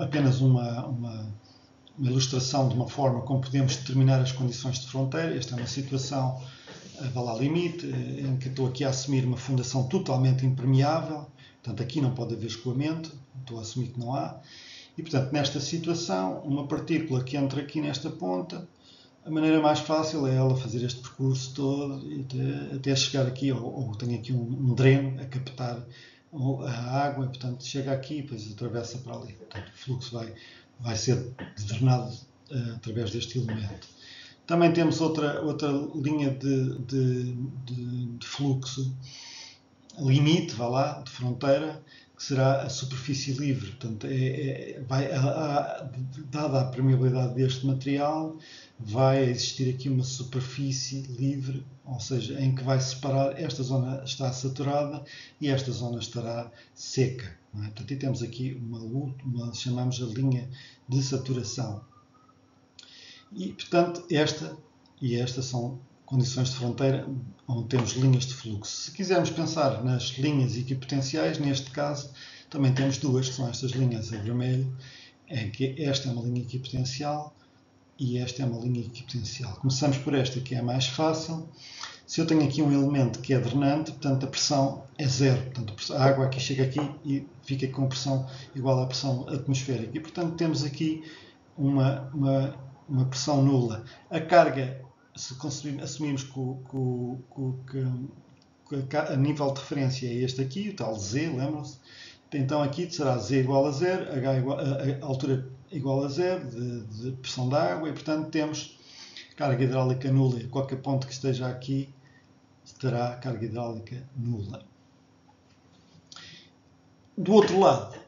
apenas uma ilustração de uma forma como podemos determinar as condições de fronteira. Esta é uma situação, vá lá, limite, em que estou aqui a assumir uma fundação totalmente impermeável. Portanto, aqui não pode haver escoamento, estou a assumir que não há. E, portanto, nesta situação, uma partícula que entra aqui nesta ponta, a maneira mais fácil é ela fazer este percurso todo até chegar aqui, ou tem aqui um dreno a captar a água, e, portanto, chega aqui e depois atravessa para ali. Portanto, o fluxo vai ser drenado através deste elemento. Também temos outra linha de fluxo limite, vá lá, de fronteira, que será a superfície livre. Portanto, dada a permeabilidade deste material, vai existir aqui uma superfície livre, ou seja, em que vai separar, esta zona está saturada e esta zona estará seca. Não é? Portanto, e temos aqui chamamos a linha de saturação. E, portanto, esta são condições de fronteira onde temos linhas de fluxo. Se quisermos pensar nas linhas equipotenciais, neste caso, também temos duas, que são estas linhas a vermelho, em que esta é uma linha equipotencial e esta é uma linha equipotencial. Começamos por esta, que é mais fácil. Se eu tenho aqui um elemento que é drenante, portanto a pressão é zero. Portanto, a água aqui chega aqui e fica com pressão igual à pressão atmosférica. E, portanto, temos aqui uma pressão nula. A carga, se assumirmos que a nível de referência é este aqui, o tal Z, lembram-se? Então aqui será Z igual a zero, a altura igual a zero de pressão da água e, portanto, temos carga hidráulica nula. Qualquer ponto que esteja aqui terá carga hidráulica nula. Do outro lado,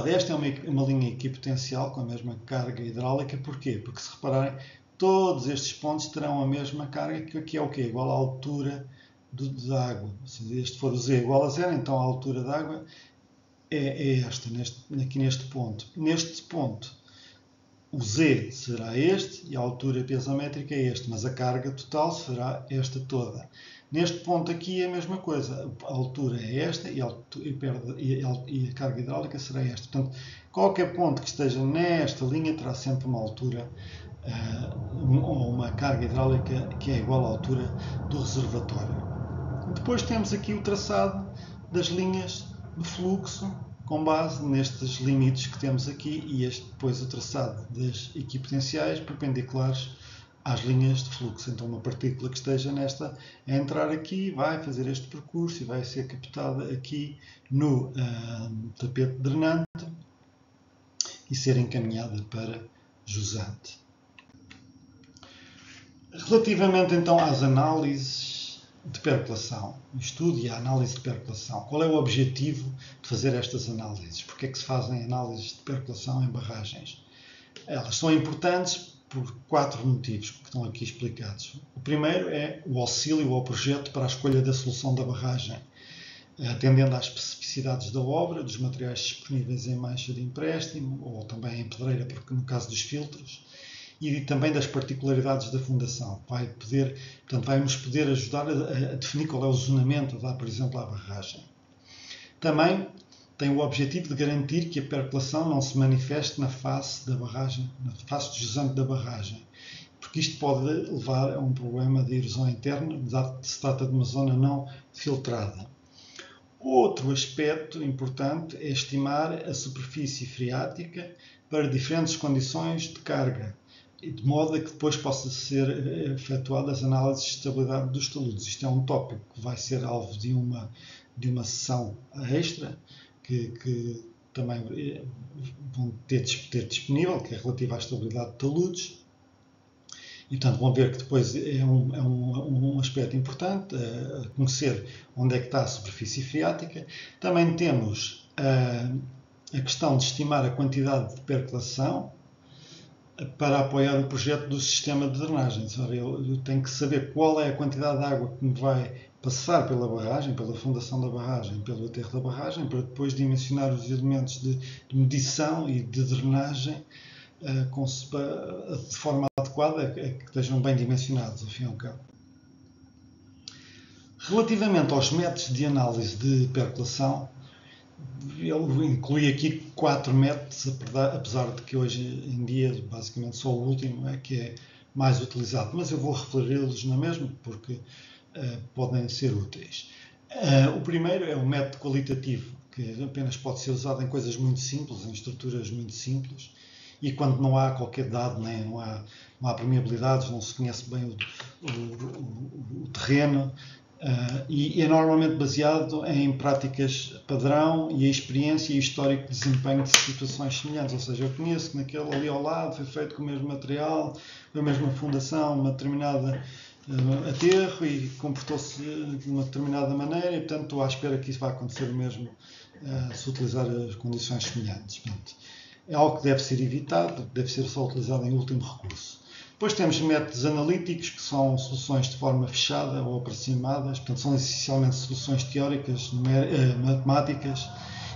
esta é uma linha equipotencial com a mesma carga hidráulica. Porquê? Porque, se repararem, todos estes pontos terão a mesma carga, que é o quê? Igual à altura da água. Se este for o Z igual a zero, então a altura da água é esta, aqui neste ponto. Neste ponto, o Z será este e a altura piezométrica é este, mas a carga total será esta toda. Neste ponto aqui é a mesma coisa, a altura é esta e a carga hidráulica será esta. Portanto, qualquer ponto que esteja nesta linha terá sempre uma altura ou uma carga hidráulica que é igual à altura do reservatório. Depois temos aqui o traçado das linhas de fluxo com base nestes limites que temos aqui e depois o traçado das equipotenciais perpendiculares às linhas de fluxo. Então uma partícula que esteja nesta a entrar aqui vai fazer este percurso e vai ser captada aqui no tapete drenante e ser encaminhada para jusante. Relativamente então às análises de percolação, o estudo e a análise de percolação, qual é o objetivo de fazer estas análises? Porque é que se fazem análises de percolação em barragens? Elas são importantes por 4 motivos que estão aqui explicados. O primeiro é o auxílio ao projeto para a escolha da solução da barragem, atendendo às especificidades da obra, dos materiais disponíveis em mancha de empréstimo ou também em pedreira, porque no caso dos filtros, e também das particularidades da fundação. Vai-nos poder ajudar a definir qual é o zonamento a dar, por exemplo, à barragem. Também tem o objetivo de garantir que a percolação não se manifeste na face da barragem, na face do jusante da barragem, porque isto pode levar a um problema de erosão interna, dado que se trata de uma zona não filtrada. Outro aspecto importante é estimar a superfície freática para diferentes condições de carga, de modo a que depois possa ser efetuadas análises de estabilidade dos taludes. Isto é um tópico que vai ser alvo de uma sessão extra, que também vão ter disponível, que é relativa à estabilidade de taludes. E, portanto, vão ver que depois é um aspecto importante, conhecer onde é que está a superfície freática. Também temos a questão de estimar a quantidade de percolação para apoiar o projeto do sistema de drenagem. Eu tenho que saber qual é a quantidade de água que me vai passar pela barragem, pela fundação da barragem, pelo aterro da barragem, para depois dimensionar os elementos de medição e de drenagem de forma adequada, que estejam bem dimensionados, ao fim e ao cabo. Relativamente aos métodos de análise de percolação, eu incluí aqui 4 métodos, apesar de que hoje em dia basicamente só o último é que é mais utilizado, mas eu vou referi-los na mesma porque podem ser úteis. O primeiro é o método qualitativo, que apenas pode ser usado em coisas muito simples, em estruturas muito simples, e quando não há qualquer dado, não há permeabilidades, não se conhece bem o terreno, e é normalmente baseado em práticas padrão e a experiência e histórico de desempenho de situações semelhantes. Ou seja, eu conheço que naquele ali ao lado foi feito com o mesmo material, com a mesma fundação, uma determinada aterro e comportou-se de uma determinada maneira e, portanto, estou à espera que isso vá acontecer o mesmo se utilizar as condições semelhantes. Portanto, é algo que deve ser evitado, deve ser só utilizado em último recurso. Depois temos métodos analíticos, que são soluções de forma fechada ou aproximadas, portanto são essencialmente soluções teóricas, matemáticas,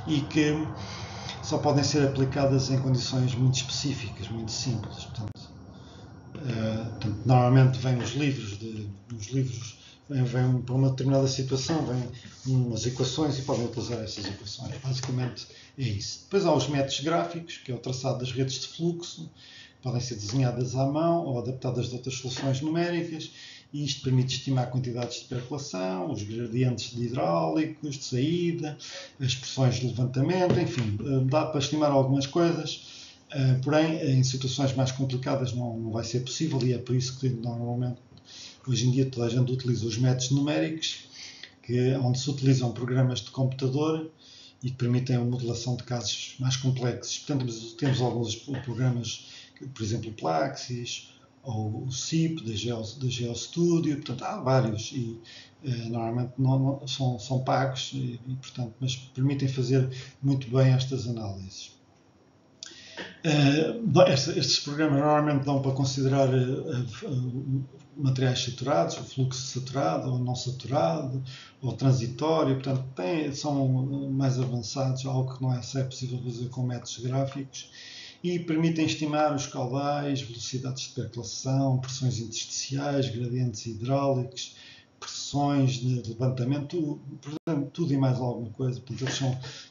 e que só podem ser aplicadas em condições muito específicas, muito simples. Portanto, normalmente vêm nos livros, vêm para uma determinada situação, vêm umas equações e podem utilizar essas equações. Basicamente é isso. Depois há os métodos gráficos, que é o traçado das redes de fluxo, podem ser desenhadas à mão ou adaptadas de outras soluções numéricas, e isto permite estimar quantidades de percolação, os gradientes de hidráulicos, de saída, as pressões de levantamento, enfim, dá para estimar algumas coisas, porém em situações mais complicadas não vai ser possível, e é por isso que normalmente hoje em dia toda a gente utiliza os métodos numéricos, onde se utilizam programas de computador e que permitem a modelação de casos mais complexos. Portanto, temos alguns programas, por exemplo, o Plaxis ou o CIP da GeoStudio, portanto há vários e normalmente não são pagos, portanto, mas permitem fazer muito bem estas análises. Estes programas normalmente dão para considerar materiais saturados, o fluxo saturado ou não saturado, ou transitório, portanto são mais avançados, algo que não é possível fazer com métodos gráficos, e permitem estimar os caudais, velocidades de percolação, pressões intersticiais, gradientes hidráulicos, pressões, de levantamento, portanto, tudo e mais alguma coisa. Portanto, eles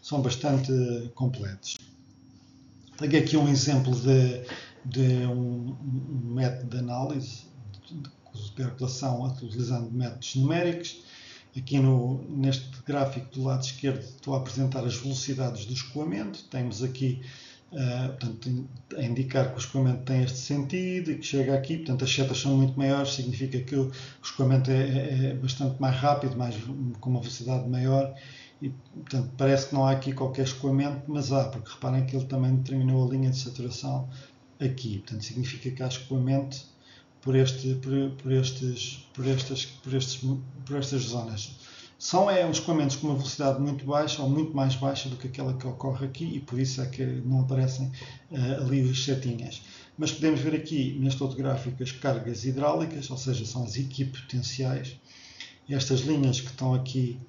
são bastante completos. Tenho aqui um exemplo de um método de análise de percolação utilizando métodos numéricos. Aqui neste gráfico do lado esquerdo estou a apresentar as velocidades do escoamento. Temos aqui portanto, a indicar que o escoamento tem este sentido e que chega aqui, portanto as setas são muito maiores, significa que o escoamento é bastante mais rápido, com uma velocidade maior e, portanto, parece que não há aqui qualquer escoamento, mas há, porque reparem que ele também determinou a linha de saturação aqui, portanto significa que há escoamento por estas zonas. São uns escoamentos com uma velocidade muito baixa ou muito mais baixa do que aquela que ocorre aqui e por isso é que não aparecem ali as setinhas. Mas podemos ver aqui neste outro gráfico as cargas hidráulicas, ou seja, são as equipotenciais. Estas linhas que estão aqui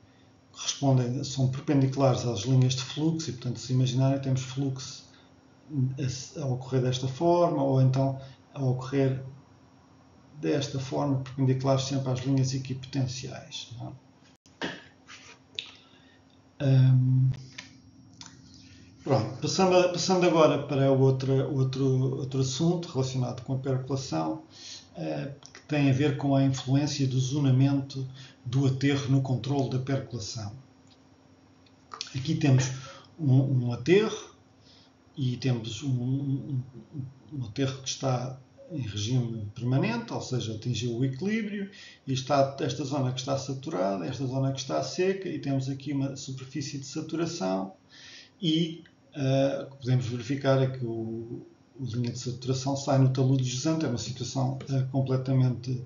são perpendiculares às linhas de fluxo e, portanto, se imaginarem, temos fluxo a ocorrer desta forma ou então a ocorrer desta forma, perpendiculares sempre às linhas equipotenciais. Não é? Pronto, passando agora para outro assunto relacionado com a percolação, que tem a ver com a influência do zonamento do aterro no controle da percolação. Aqui temos um aterro e temos um aterro que está em regime permanente, ou seja, atingiu o equilíbrio, e está esta zona que está saturada, esta zona que está seca, e temos aqui uma superfície de saturação, e podemos verificar é que a linha de saturação sai no talude jusante, é uma situação completamente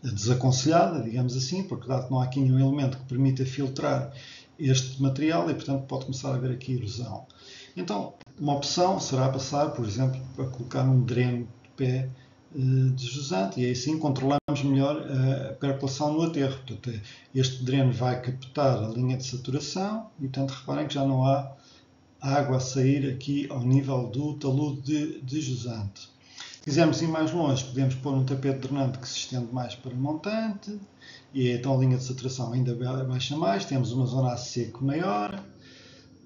desaconselhada, digamos assim, porque dado que não há aqui nenhum elemento que permita filtrar este material e, portanto, pode começar a haver aqui erosão. Então, uma opção será passar, por exemplo, a colocar um dreno de pé de jusante e aí sim controlamos melhor a percolação no aterro. Portanto, este dreno vai captar a linha de saturação e, portanto, reparem que já não há água a sair aqui ao nível do talude de jusante. Se quisermos ir mais longe, podemos pôr um tapete drenante que se estende mais para montante e então a linha de saturação ainda baixa mais, temos uma zona a seco maior.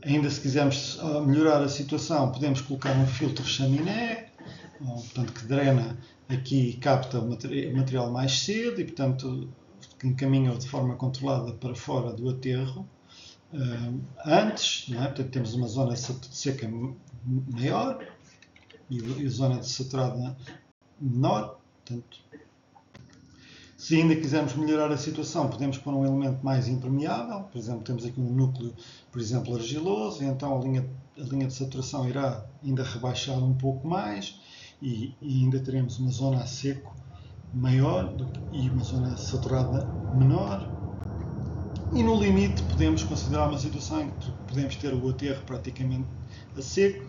Ainda se quisermos melhorar a situação, podemos colocar um filtro chaminé, portanto, que drena aqui e capta o material mais cedo e, portanto, que encaminha de forma controlada para fora do aterro antes, não é? Portanto, temos uma zona seca maior e a zona de saturada menor. Portanto, se ainda quisermos melhorar a situação, podemos pôr um elemento mais impermeável. Por exemplo, temos aqui um núcleo, por exemplo, argiloso, e então a linha de saturação irá ainda rebaixar um pouco mais e ainda teremos uma zona a seco maior e uma zona saturada menor. E no limite podemos considerar uma situação em que podemos ter o aterro praticamente a seco,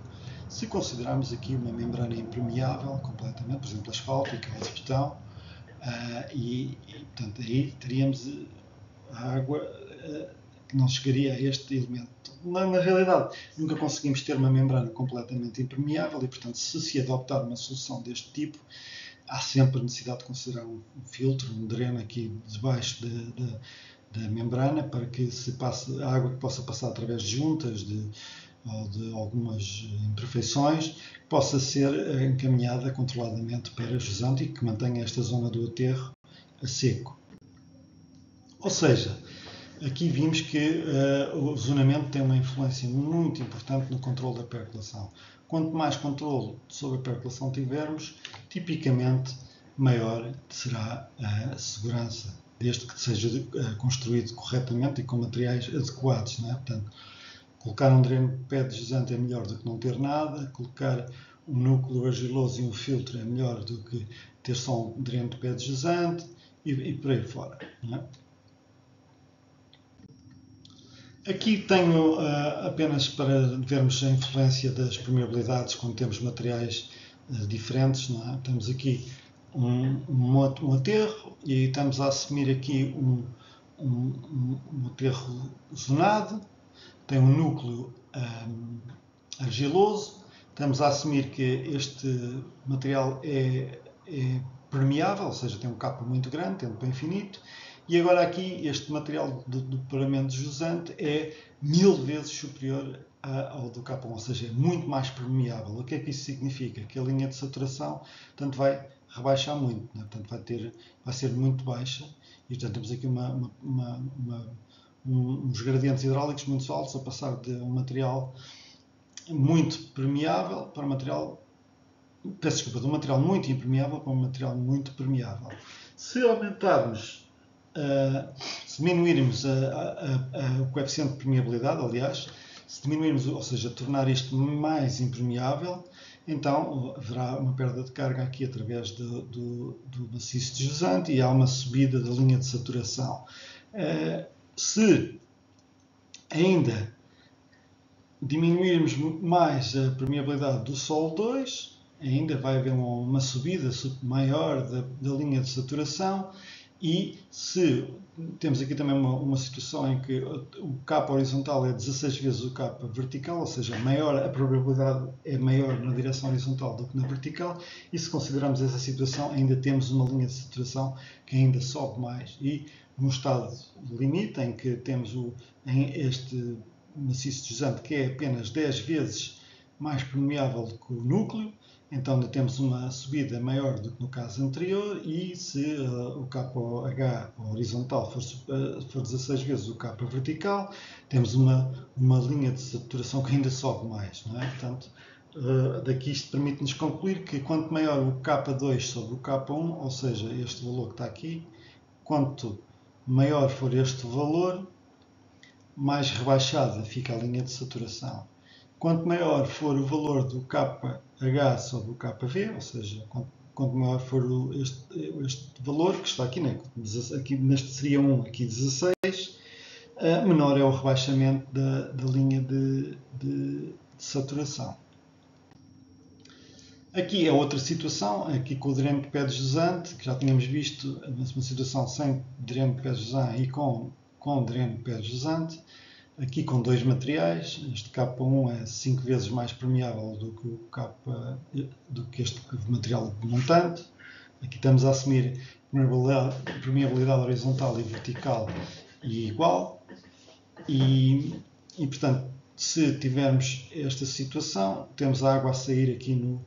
se considerarmos aqui uma membrana impermeável completamente, por exemplo, asfáltica ou de betão, portanto, aí teríamos a água que não chegaria a este elemento. Na realidade, nunca conseguimos ter uma membrana completamente impermeável e, portanto, se adoptar uma solução deste tipo, há sempre a necessidade de considerar um filtro, um dreno aqui debaixo da membrana para que se passe a água que possa passar através de juntas ou de algumas imperfeições, possa ser encaminhada controladamente para jusante e que mantenha esta zona do aterro a seco. Ou seja, aqui vimos que o zonamento tem uma influência muito importante no controle da percolação. Quanto mais controle sobre a percolação tivermos, tipicamente maior será a segurança, desde que seja construído corretamente e com materiais adequados, não é? Portanto, colocar um dreno de pé de jusante é melhor do que não ter nada, colocar um núcleo argiloso e um filtro é melhor do que ter só um dreno de pé de jusante e por aí fora. Não é? Aqui tenho apenas para vermos a influência das permeabilidades quando temos materiais diferentes. Não é? Temos aqui um aterro e estamos a assumir aqui um aterro zonado, tem um núcleo argiloso, estamos a assumir que este material é permeável, ou seja, tem um capa muito grande, tem um bem finito, e agora aqui este material do paramento jusante é 1000 vezes superior ao do K1, ou seja, é muito mais permeável. O que é que isso significa? Que a linha de saturação, portanto, vai rebaixar muito, né? Portanto, vai ser muito baixa, e portanto temos aqui uns gradientes hidráulicos muito altos a passar de um material muito permeável para um material, de um material muito impermeável para um material muito permeável. Se aumentarmos, se diminuirmos o coeficiente de permeabilidade, aliás, se diminuirmos, ou seja, tornar isto mais impermeável, então haverá uma perda de carga aqui através do maciço de jusante e há uma subida da linha de saturação. Se ainda diminuirmos mais a permeabilidade do solo 2, ainda vai haver uma subida maior da linha de saturação, e se temos aqui também uma situação em que o capa horizontal é 16 vezes o capa vertical, ou seja, a probabilidade é maior na direção horizontal do que na vertical, e se considerarmos essa situação, ainda temos uma linha de saturação que ainda sobe mais, e num estado de limite em que temos este maciço de jusante que é apenas 10 vezes mais permeável do que o núcleo, então ainda temos uma subida maior do que no caso anterior, e se o KH horizontal for 16 vezes o K vertical, temos uma linha de saturação que ainda sobe mais, não é? Portanto, daqui isto permite-nos concluir que quanto maior o K2 sobre o K1, ou seja, este valor que está aqui, quanto maior for este valor, mais rebaixada fica a linha de saturação. Quanto maior for o valor do KH sobre o KV, ou seja, quanto maior for este valor, que está aqui, né? Aqui neste seria 1, aqui 16, menor é o rebaixamento da linha de saturação. Aqui é outra situação, aqui com o dreno de pé de jusante, que já tínhamos visto uma situação sem dreno de pé de jusante e com dreno de pé de jusante. Aqui com dois materiais, este K1 é 5 vezes mais permeável do que este material montante. Aqui estamos a assumir permeabilidade horizontal e vertical e igual. E portanto, se tivermos esta situação, temos a água a sair aqui no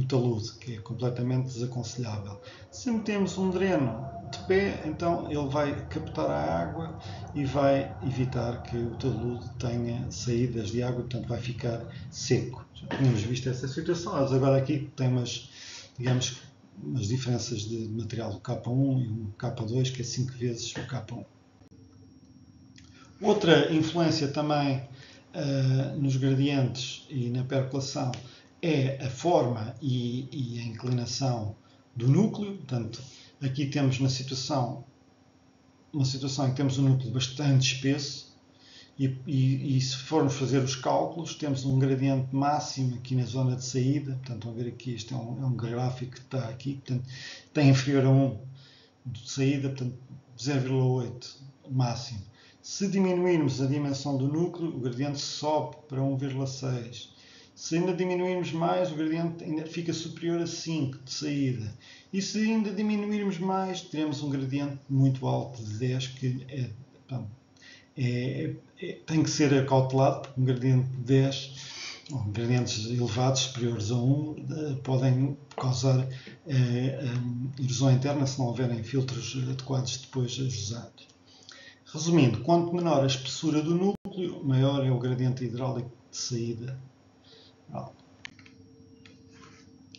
talude, que é completamente desaconselhável. Se metemos um dreno de pé, então ele vai captar a água e vai evitar que o talude tenha saídas de água, portanto vai ficar seco. Já tínhamos visto essa situação, mas agora aqui tem umas diferenças de material do K1 e o K2, que é 5 vezes o K1. Outra influência também nos gradientes e na percolação é a forma e a inclinação do núcleo. Portanto, aqui temos uma situação em que temos um núcleo bastante espesso e se formos fazer os cálculos, temos um gradiente máximo aqui na zona de saída. Portanto, vão ver aqui, este é um gráfico que está aqui, portanto, está inferior a 1 de saída, portanto, 0,8 máximo. Se diminuirmos a dimensão do núcleo, o gradiente sobe para 1,6. Se ainda diminuirmos mais, o gradiente ainda fica superior a 5 de saída. E se ainda diminuirmos mais, teremos um gradiente muito alto de 10, que tem que ser acautelado, porque um gradiente de 10, ou gradientes elevados, superiores a 1, podem causar erosão interna se não houverem filtros adequados depois ajustados. Resumindo, quanto menor a espessura do núcleo, maior é o gradiente hidráulico de saída.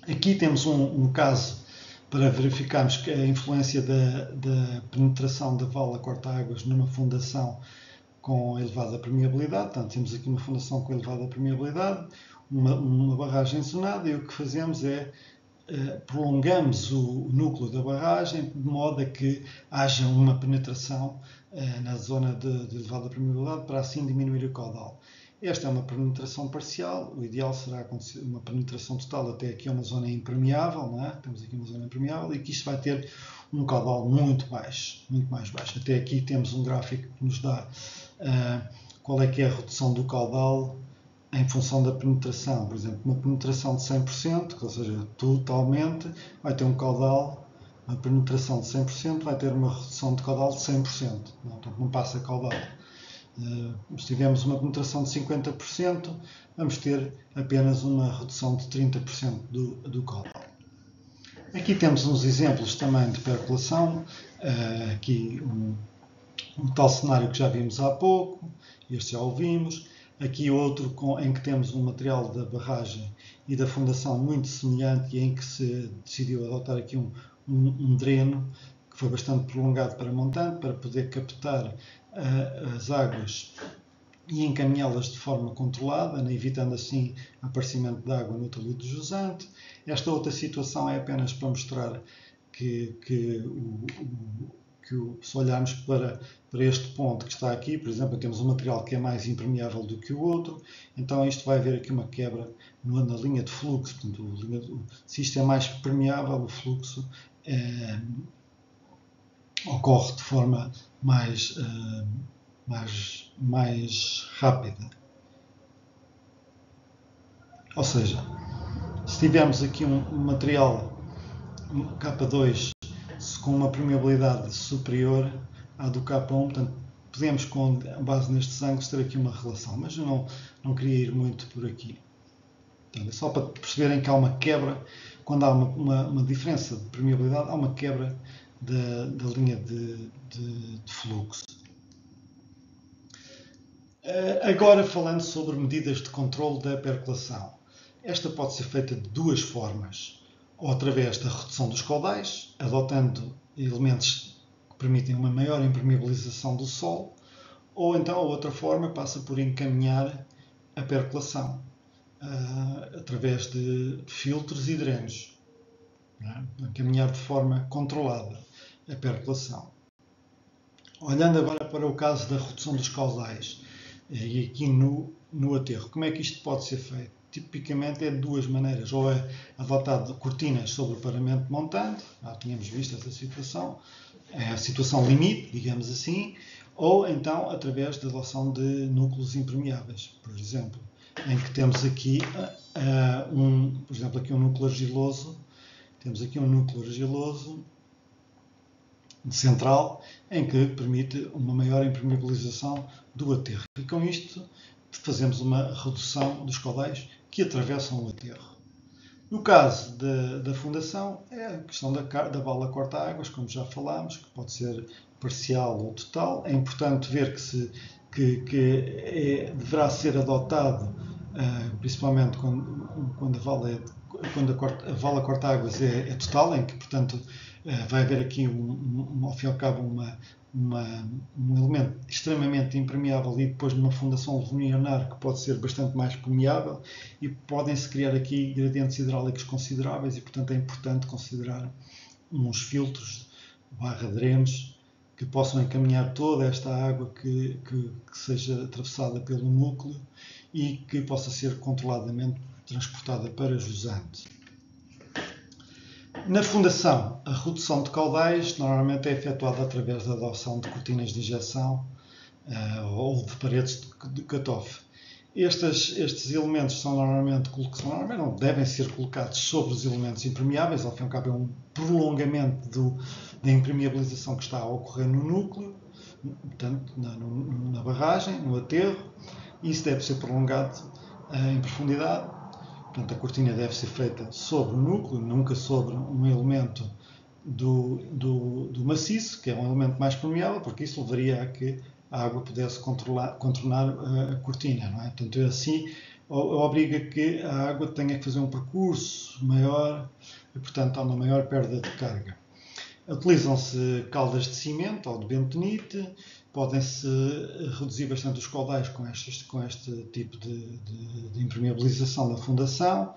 Aqui temos um caso para verificarmos que a influência da penetração da vala corta-águas numa fundação com elevada permeabilidade. Portanto, temos aqui uma fundação com elevada permeabilidade, uma barragem zonada, e o que fazemos é prolongamos o núcleo da barragem de modo a que haja uma penetração na zona de elevada permeabilidade para assim diminuir o caudal. Esta é uma penetração parcial, o ideal será uma penetração total até aqui a uma zona impermeável, não é? Temos aqui uma zona impermeável e que isto vai ter um caudal muito baixo, muito mais baixo. Até aqui temos um gráfico que nos dá qual é que é a redução do caudal em função da penetração. Por exemplo, uma penetração de 100%, ou seja, totalmente, vai ter um caudal, uma penetração de 100% vai ter uma redução de caudal de 100%, portanto não passa caudal. Se tivermos uma penetração de 50%, vamos ter apenas uma redução de 30% do caudal. Aqui temos uns exemplos também de percolação, aqui um tal cenário que já vimos há pouco, este já o vimos. Aqui outro em que temos um material da barragem e da fundação muito semelhante e em que se decidiu adotar aqui um dreno que foi bastante prolongado para montante, para poder captar as águas e encaminhá-las de forma controlada, evitando assim o aparecimento de água no talude jusante. Esta outra situação é apenas para mostrar que se olharmos para este ponto que está aqui, por exemplo, temos um material que é mais impermeável do que o outro, então isto vai haver aqui uma quebra na linha de fluxo. Portanto, se isto é mais permeável, o fluxo ocorre de forma mais rápida. Ou seja, se tivermos aqui um material K2 com uma permeabilidade superior à do K1, portanto, podemos, com base nestes ângulos, ter aqui uma relação, mas eu não queria ir muito por aqui. Portanto, é só para perceberem que há uma quebra, quando há uma diferença de permeabilidade, há uma quebra da linha de fluxo. Agora, falando sobre medidas de controle da percolação. Esta pode ser feita de duas formas, ou através da redução dos caudais, adotando elementos que permitem uma maior impermeabilização do solo, ou então a outra forma passa por encaminhar a percolação através de filtros e drenos, encaminhar de forma controlada a percolação. Olhando agora para o caso da redução dos caudais, e aqui no aterro, como é que isto pode ser feito? Tipicamente é de duas maneiras, ou é adotado cortinas sobre o paramento montante, já tínhamos visto essa situação, é a situação limite, digamos assim, ou então através da adoção de núcleos impermeáveis, por exemplo, em que temos aqui por exemplo, aqui um núcleo argiloso, temos aqui um núcleo argiloso central, em que permite uma maior impermeabilização do aterro. E com isto fazemos uma redução dos caudais que atravessam o aterro. No caso da fundação, é a questão da vala corta-águas, como já falámos, que pode ser parcial ou total. É importante ver que deverá ser adotado, principalmente quando a vala corta-águas é total, em que, portanto, vai haver aqui, ao fim e ao cabo, um elemento extremamente impermeável e depois numa fundação alveolar que pode ser bastante mais permeável, e podem-se criar aqui gradientes hidráulicos consideráveis, e portanto é importante considerar uns filtros /drenos que possam encaminhar toda esta água que seja atravessada pelo núcleo e que possa ser controladamente transportada para jusante. Na fundação, a redução de caudais normalmente é efetuada através da adoção de cortinas de injeção ou de paredes de cut-off. Estes elementos normalmente não devem ser colocados sobre os elementos impermeáveis, ao fim e ao cabo é um prolongamento da impermeabilização que está a ocorrer no núcleo, portanto, na barragem, no aterro, e isso deve ser prolongado em profundidade. Portanto, a cortina deve ser feita sobre o núcleo, nunca sobre um elemento do maciço, que é um elemento mais permeável, porque isso levaria a que a água pudesse contornar a cortina, não é? Portanto, assim obriga que a água tenha que fazer um percurso maior e, portanto, há uma maior perda de carga. Utilizam-se caldas de cimento ou de bentonite, podem-se reduzir bastante os caudais com este tipo de impermeabilização da fundação.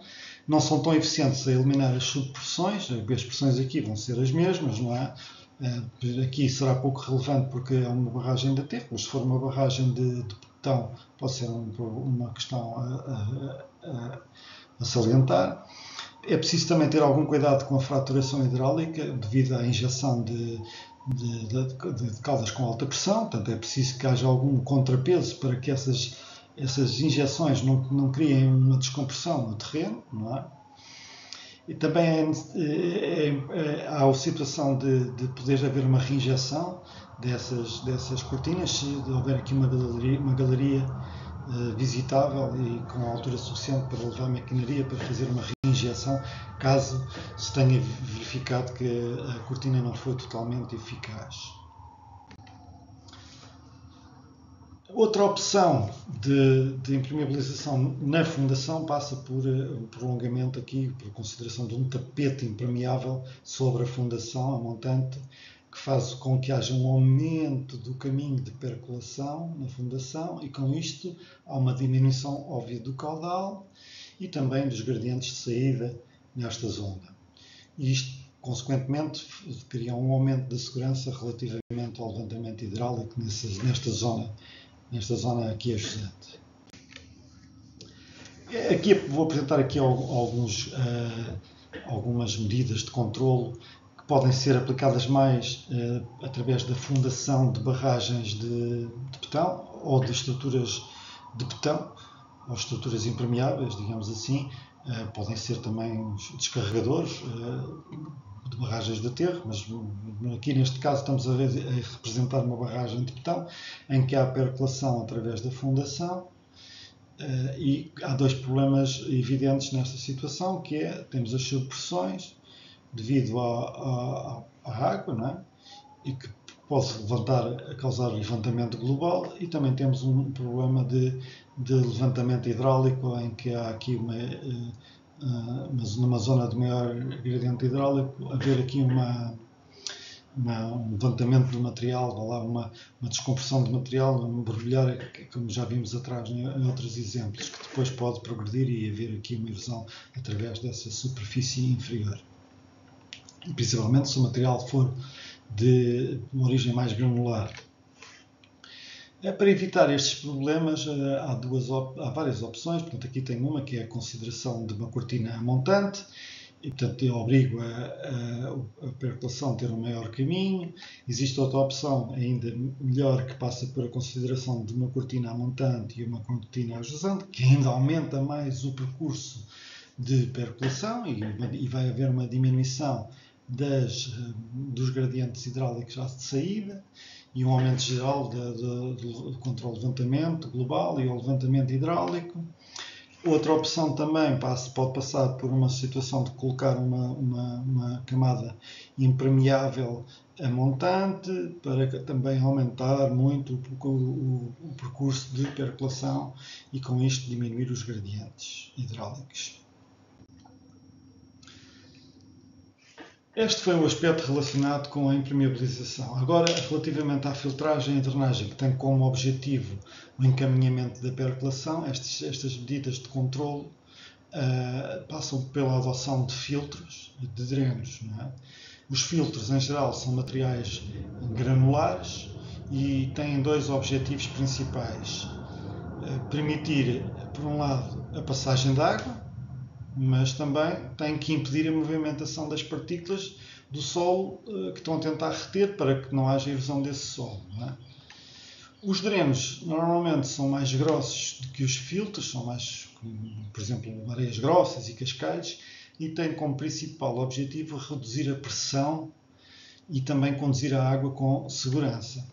Não são tão eficientes a eliminar as subpressões, as pressões aqui vão ser as mesmas, não é? Aqui será pouco relevante porque é uma barragem de aterro, mas se for uma barragem de betão pode ser uma questão a salientar. É preciso também ter algum cuidado com a fraturação hidráulica devido à injeção de caldas com alta pressão, portanto é preciso que haja algum contrapeso para que essas essas injeções não criem uma descompressão no terreno, não é? E também há a situação de poder haver uma reinjeção dessas cortinas, se houver aqui uma galeria visitável e com altura suficiente para levar a maquinaria para fazer uma reinjeção, caso se tenha verificado que a cortina não foi totalmente eficaz. Outra opção de impermeabilização na fundação passa por o prolongamento aqui, por consideração de um tapete impermeável sobre a fundação, a montante, que faz com que haja um aumento do caminho de percolação na fundação e com isto há uma diminuição óbvia do caudal e também dos gradientes de saída nesta zona. E isto, consequentemente, cria um aumento da segurança relativamente ao levantamento hidráulico nesta zona aqui ajusante. Aqui vou apresentar aqui algumas medidas de controlo que podem ser aplicadas mais através da fundação de barragens de betão ou de estruturas de betão ou estruturas impermeáveis, digamos assim. Podem ser também os descarregadores de barragens de aterro, mas aqui neste caso estamos a representar uma barragem de betão em que há percolação através da fundação e há dois problemas evidentes nesta situação, que é, temos as sobrepressões devido à água, não é? E que pode causar levantamento global, e também temos um problema de levantamento hidráulico em que há aqui numa zona de maior gradiente hidráulico, haver aqui um levantamento do material, uma descompressão de material, um borbulhar, como já vimos atrás em outros exemplos, que depois pode progredir e haver aqui uma erosão através dessa superfície inferior. E principalmente se o material for de origem mais granular. Para evitar estes problemas, há várias opções. Portanto, aqui tem uma que é a consideração de uma cortina montante, e portanto eu obrigo a percolação a ter um maior caminho. Existe outra opção ainda melhor que passa por a consideração de uma cortina montante e uma cortina ajusante, que ainda aumenta mais o percurso de percolação e vai haver uma diminuição dos gradientes hidráulicos já de saída e um aumento geral contra o levantamento global e o levantamento hidráulico. Outra opção também pode passar por uma situação de colocar uma camada impermeável a montante para também aumentar muito o percurso de percolação e com isto diminuir os gradientes hidráulicos. Este foi o aspecto relacionado com a impermeabilização. Agora, relativamente à filtragem e drenagem, que tem como objetivo o encaminhamento da percolação, estas medidas de controle passam pela adoção de filtros e de drenos. Não é? Os filtros, em geral, são materiais granulares e têm dois objetivos principais. Permitir, por um lado, a passagem de água, mas também tem que impedir a movimentação das partículas do solo que estão a tentar reter para que não haja erosão desse solo. Não é? Os drenos normalmente são mais grossos do que os filtros, são mais, por exemplo, areias grossas e cascais, e têm como principal objetivo reduzir a pressão e também conduzir a água com segurança.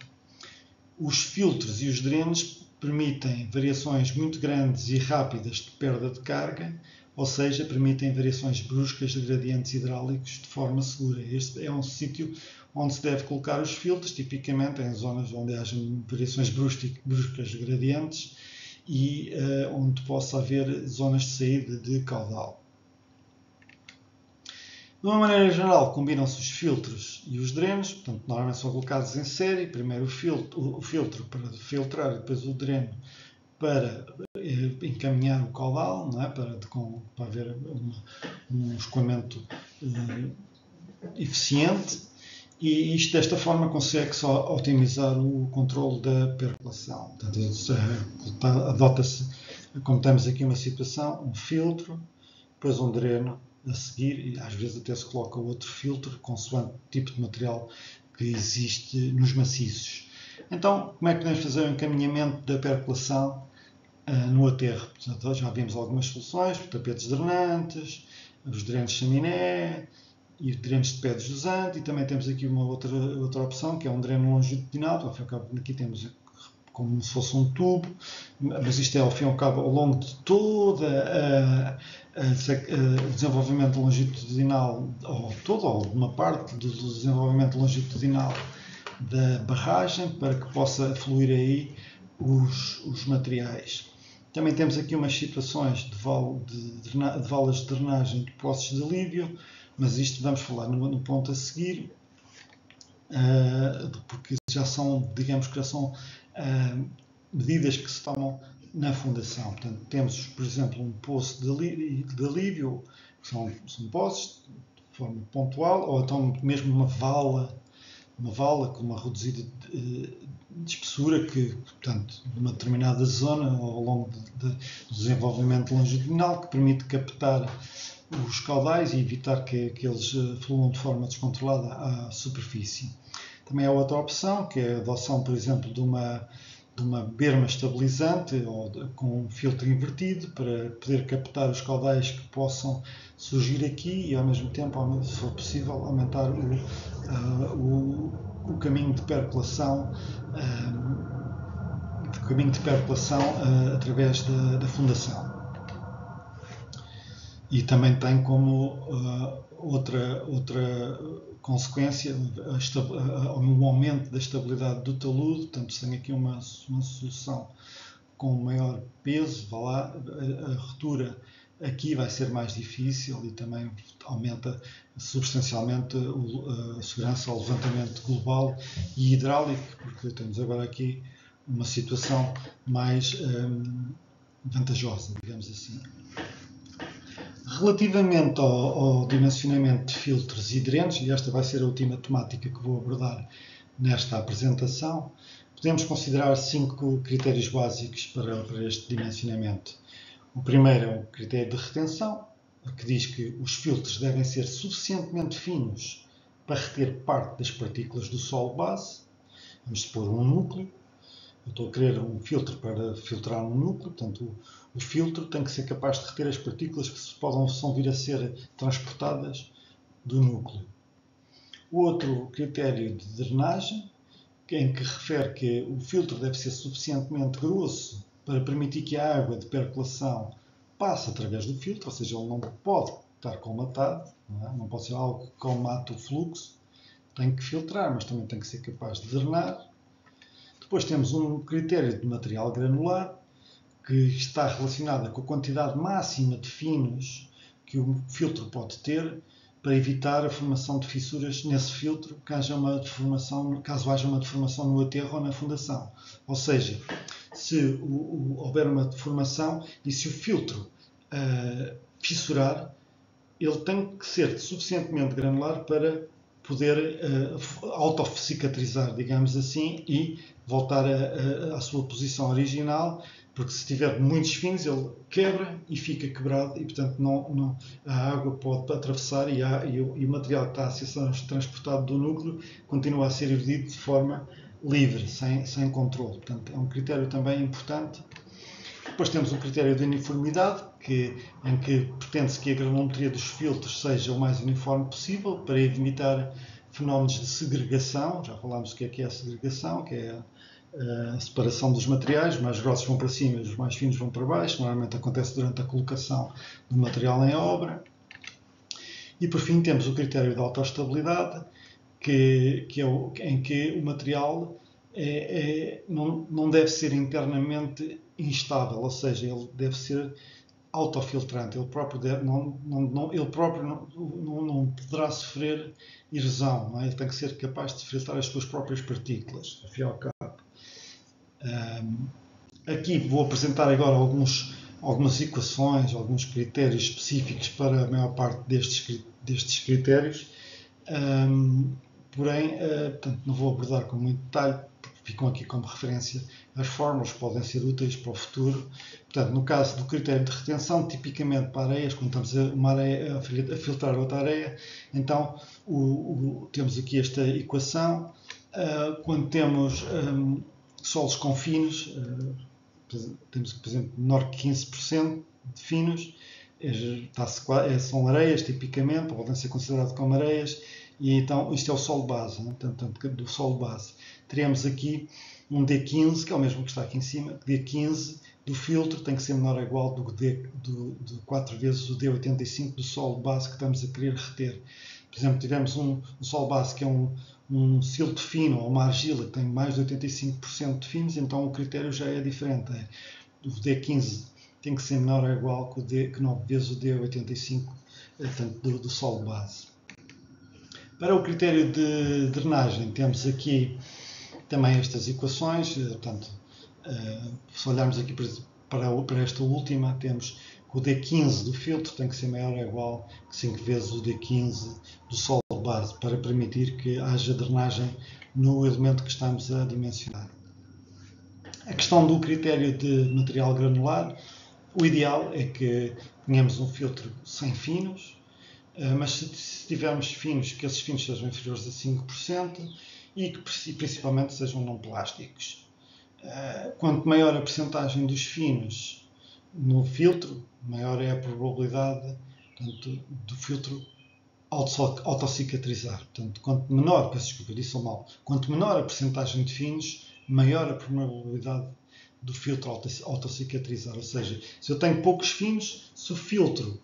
Os filtros e os drenos permitem variações muito grandes e rápidas de perda de carga, ou seja, permitem variações bruscas de gradientes hidráulicos de forma segura. Este é um sítio onde se deve colocar os filtros, tipicamente em zonas onde haja variações bruscas de gradientes e onde possa haver zonas de saída de caudal. De uma maneira geral, combinam-se os filtros e os drenos, portanto, normalmente são colocados em série, primeiro o filtro para filtrar e depois o dreno para encaminhar o caudal, não é? para haver um escoamento eficiente, e isto desta forma consegue-se otimizar o controle da percolação. Portanto, adota-se, como temos aqui uma situação, um filtro, depois um dreno a seguir, e às vezes até se coloca outro filtro, consoante o tipo de material que existe nos maciços. Então, como é que podemos fazer o encaminhamento da percolação no aterro. Portanto, já vimos algumas soluções, tapetes drenantes, os drenos de chaminé e drenos de pé deslizante, e também temos aqui uma outra opção, que é um dreno longitudinal. Ao fim e ao cabo, aqui temos como se fosse um tubo, mas isto é ao fim e ao cabo ao longo de toda o desenvolvimento longitudinal, ou uma parte do desenvolvimento longitudinal da barragem, para que possa fluir aí os materiais. Também temos aqui umas situações de valas de drenagem de poços de alívio, mas isto vamos falar no ponto a seguir, porque já são, digamos que já são medidas que se tomam na fundação. Portanto, temos, por exemplo, um poço de alívio, que são poços de forma pontual, ou então mesmo uma vala com uma reduzida de espessura, que, portanto, numa determinada zona, ao longo do desenvolvimento longitudinal, que permite captar os caudais e evitar que eles fluam de forma descontrolada à superfície. Também há outra opção, que é a adoção, por exemplo, de uma berma estabilizante ou com um filtro invertido, para poder captar os caudais que possam surgir aqui e, ao mesmo tempo, se for possível, aumentar o caminho de percolação, através da fundação. E também tem como outra consequência um aumento da estabilidade do talude. Portanto, se tem aqui uma solução com maior peso, a ruptura aqui vai ser mais difícil, e também aumenta substancialmente a segurança ao levantamento global e hidráulico, porque temos agora aqui uma situação mais vantajosa, digamos assim. Relativamente ao dimensionamento de filtros e drenos, e esta vai ser a última temática que vou abordar nesta apresentação, podemos considerar 5 critérios básicos para este dimensionamento. O primeiro é o critério de retenção, que diz que os filtros devem ser suficientemente finos para reter parte das partículas do solo base. Vamos supor um núcleo. Eu estou a querer um filtro para filtrar um núcleo, portanto o filtro tem que ser capaz de reter as partículas que possam vir a ser transportadas do núcleo. O outro critério de drenagem, em que refere que o filtro deve ser suficientemente grosso para permitir que a água de percolação passe através do filtro, ou seja, ele não pode estar colmatado, não pode ser algo que colmate o fluxo, tem que filtrar, mas também tem que ser capaz de drenar. Depois temos um critério de material granular, que está relacionado com a quantidade máxima de finos que o filtro pode ter, para evitar a formação de fissuras nesse filtro, caso haja uma deformação no aterro ou na fundação. Ou seja, se houver uma deformação e se o filtro fissurar, ele tem que ser suficientemente granular para poder autocicatrizar, digamos assim, e voltar à sua posição original, porque se tiver muitos finos ele quebra e fica quebrado, e portanto a água pode atravessar e o material que está a ser transportado do núcleo continua a ser erodido de forma livre, sem controle. Portanto, é um critério também importante. Depois temos um critério de uniformidade, em que pretende-se que a granulometria dos filtros seja o mais uniforme possível, para evitar fenómenos de segregação. Já falámos do que é a segregação, que é a separação dos materiais. Os mais grossos vão para cima e os mais finos vão para baixo. Normalmente acontece durante a colocação do material em obra. E por fim temos o critério de autoestabilidade, em que o material não deve ser internamente instável, ou seja, ele deve ser autofiltrante. Ele próprio não poderá sofrer erosão, não é? Ele tem que ser capaz de filtrar as suas próprias partículas, ao fim e ao cabo. Aqui vou apresentar agora algumas equações, alguns critérios específicos para a maior parte destes critérios, porém, portanto, não vou abordar com muito detalhe, ficam aqui como referência as fórmulas, podem ser úteis para o futuro. Portanto, no caso do critério de retenção, tipicamente para areias, quando estamos uma areia a filtrar outra areia, então temos aqui esta equação. Quando temos solos com finos, temos, por exemplo, menor que 15% de finos, são areias, tipicamente, podem ser consideradas como areias, e então isto é o solo base, né? Portanto, do solo base. Teremos aqui um D15, que é o mesmo que está aqui em cima, D15 do filtro tem que ser menor ou igual de 4 vezes o D85 do solo base que estamos a querer reter. Por exemplo, tivemos um solo base que é um silto fino ou uma argila que tem mais de 85% de finos, então o critério já é diferente. O D15 tem que ser menor ou igual que 9 vezes o D85 portanto, do solo base. Para o critério de drenagem, temos aqui também estas equações. Portanto, se olharmos aqui para esta última, temos que o D15 do filtro tem que ser maior ou igual que 5 vezes o D15 do solo base, para permitir que haja drenagem no elemento que estamos a dimensionar. A questão do critério de material granular, o ideal é que tenhamos um filtro sem finos, mas se tivermos finos, que esses finos sejam inferiores a 5% e que principalmente sejam não plásticos. Quanto maior a percentagem dos finos no filtro, maior é a probabilidade, portanto, do filtro autocicatrizar. Portanto, quanto menor a percentagem de finos, maior a probabilidade do filtro autocicatrizar. Ou seja, se eu tenho poucos finos, se o filtro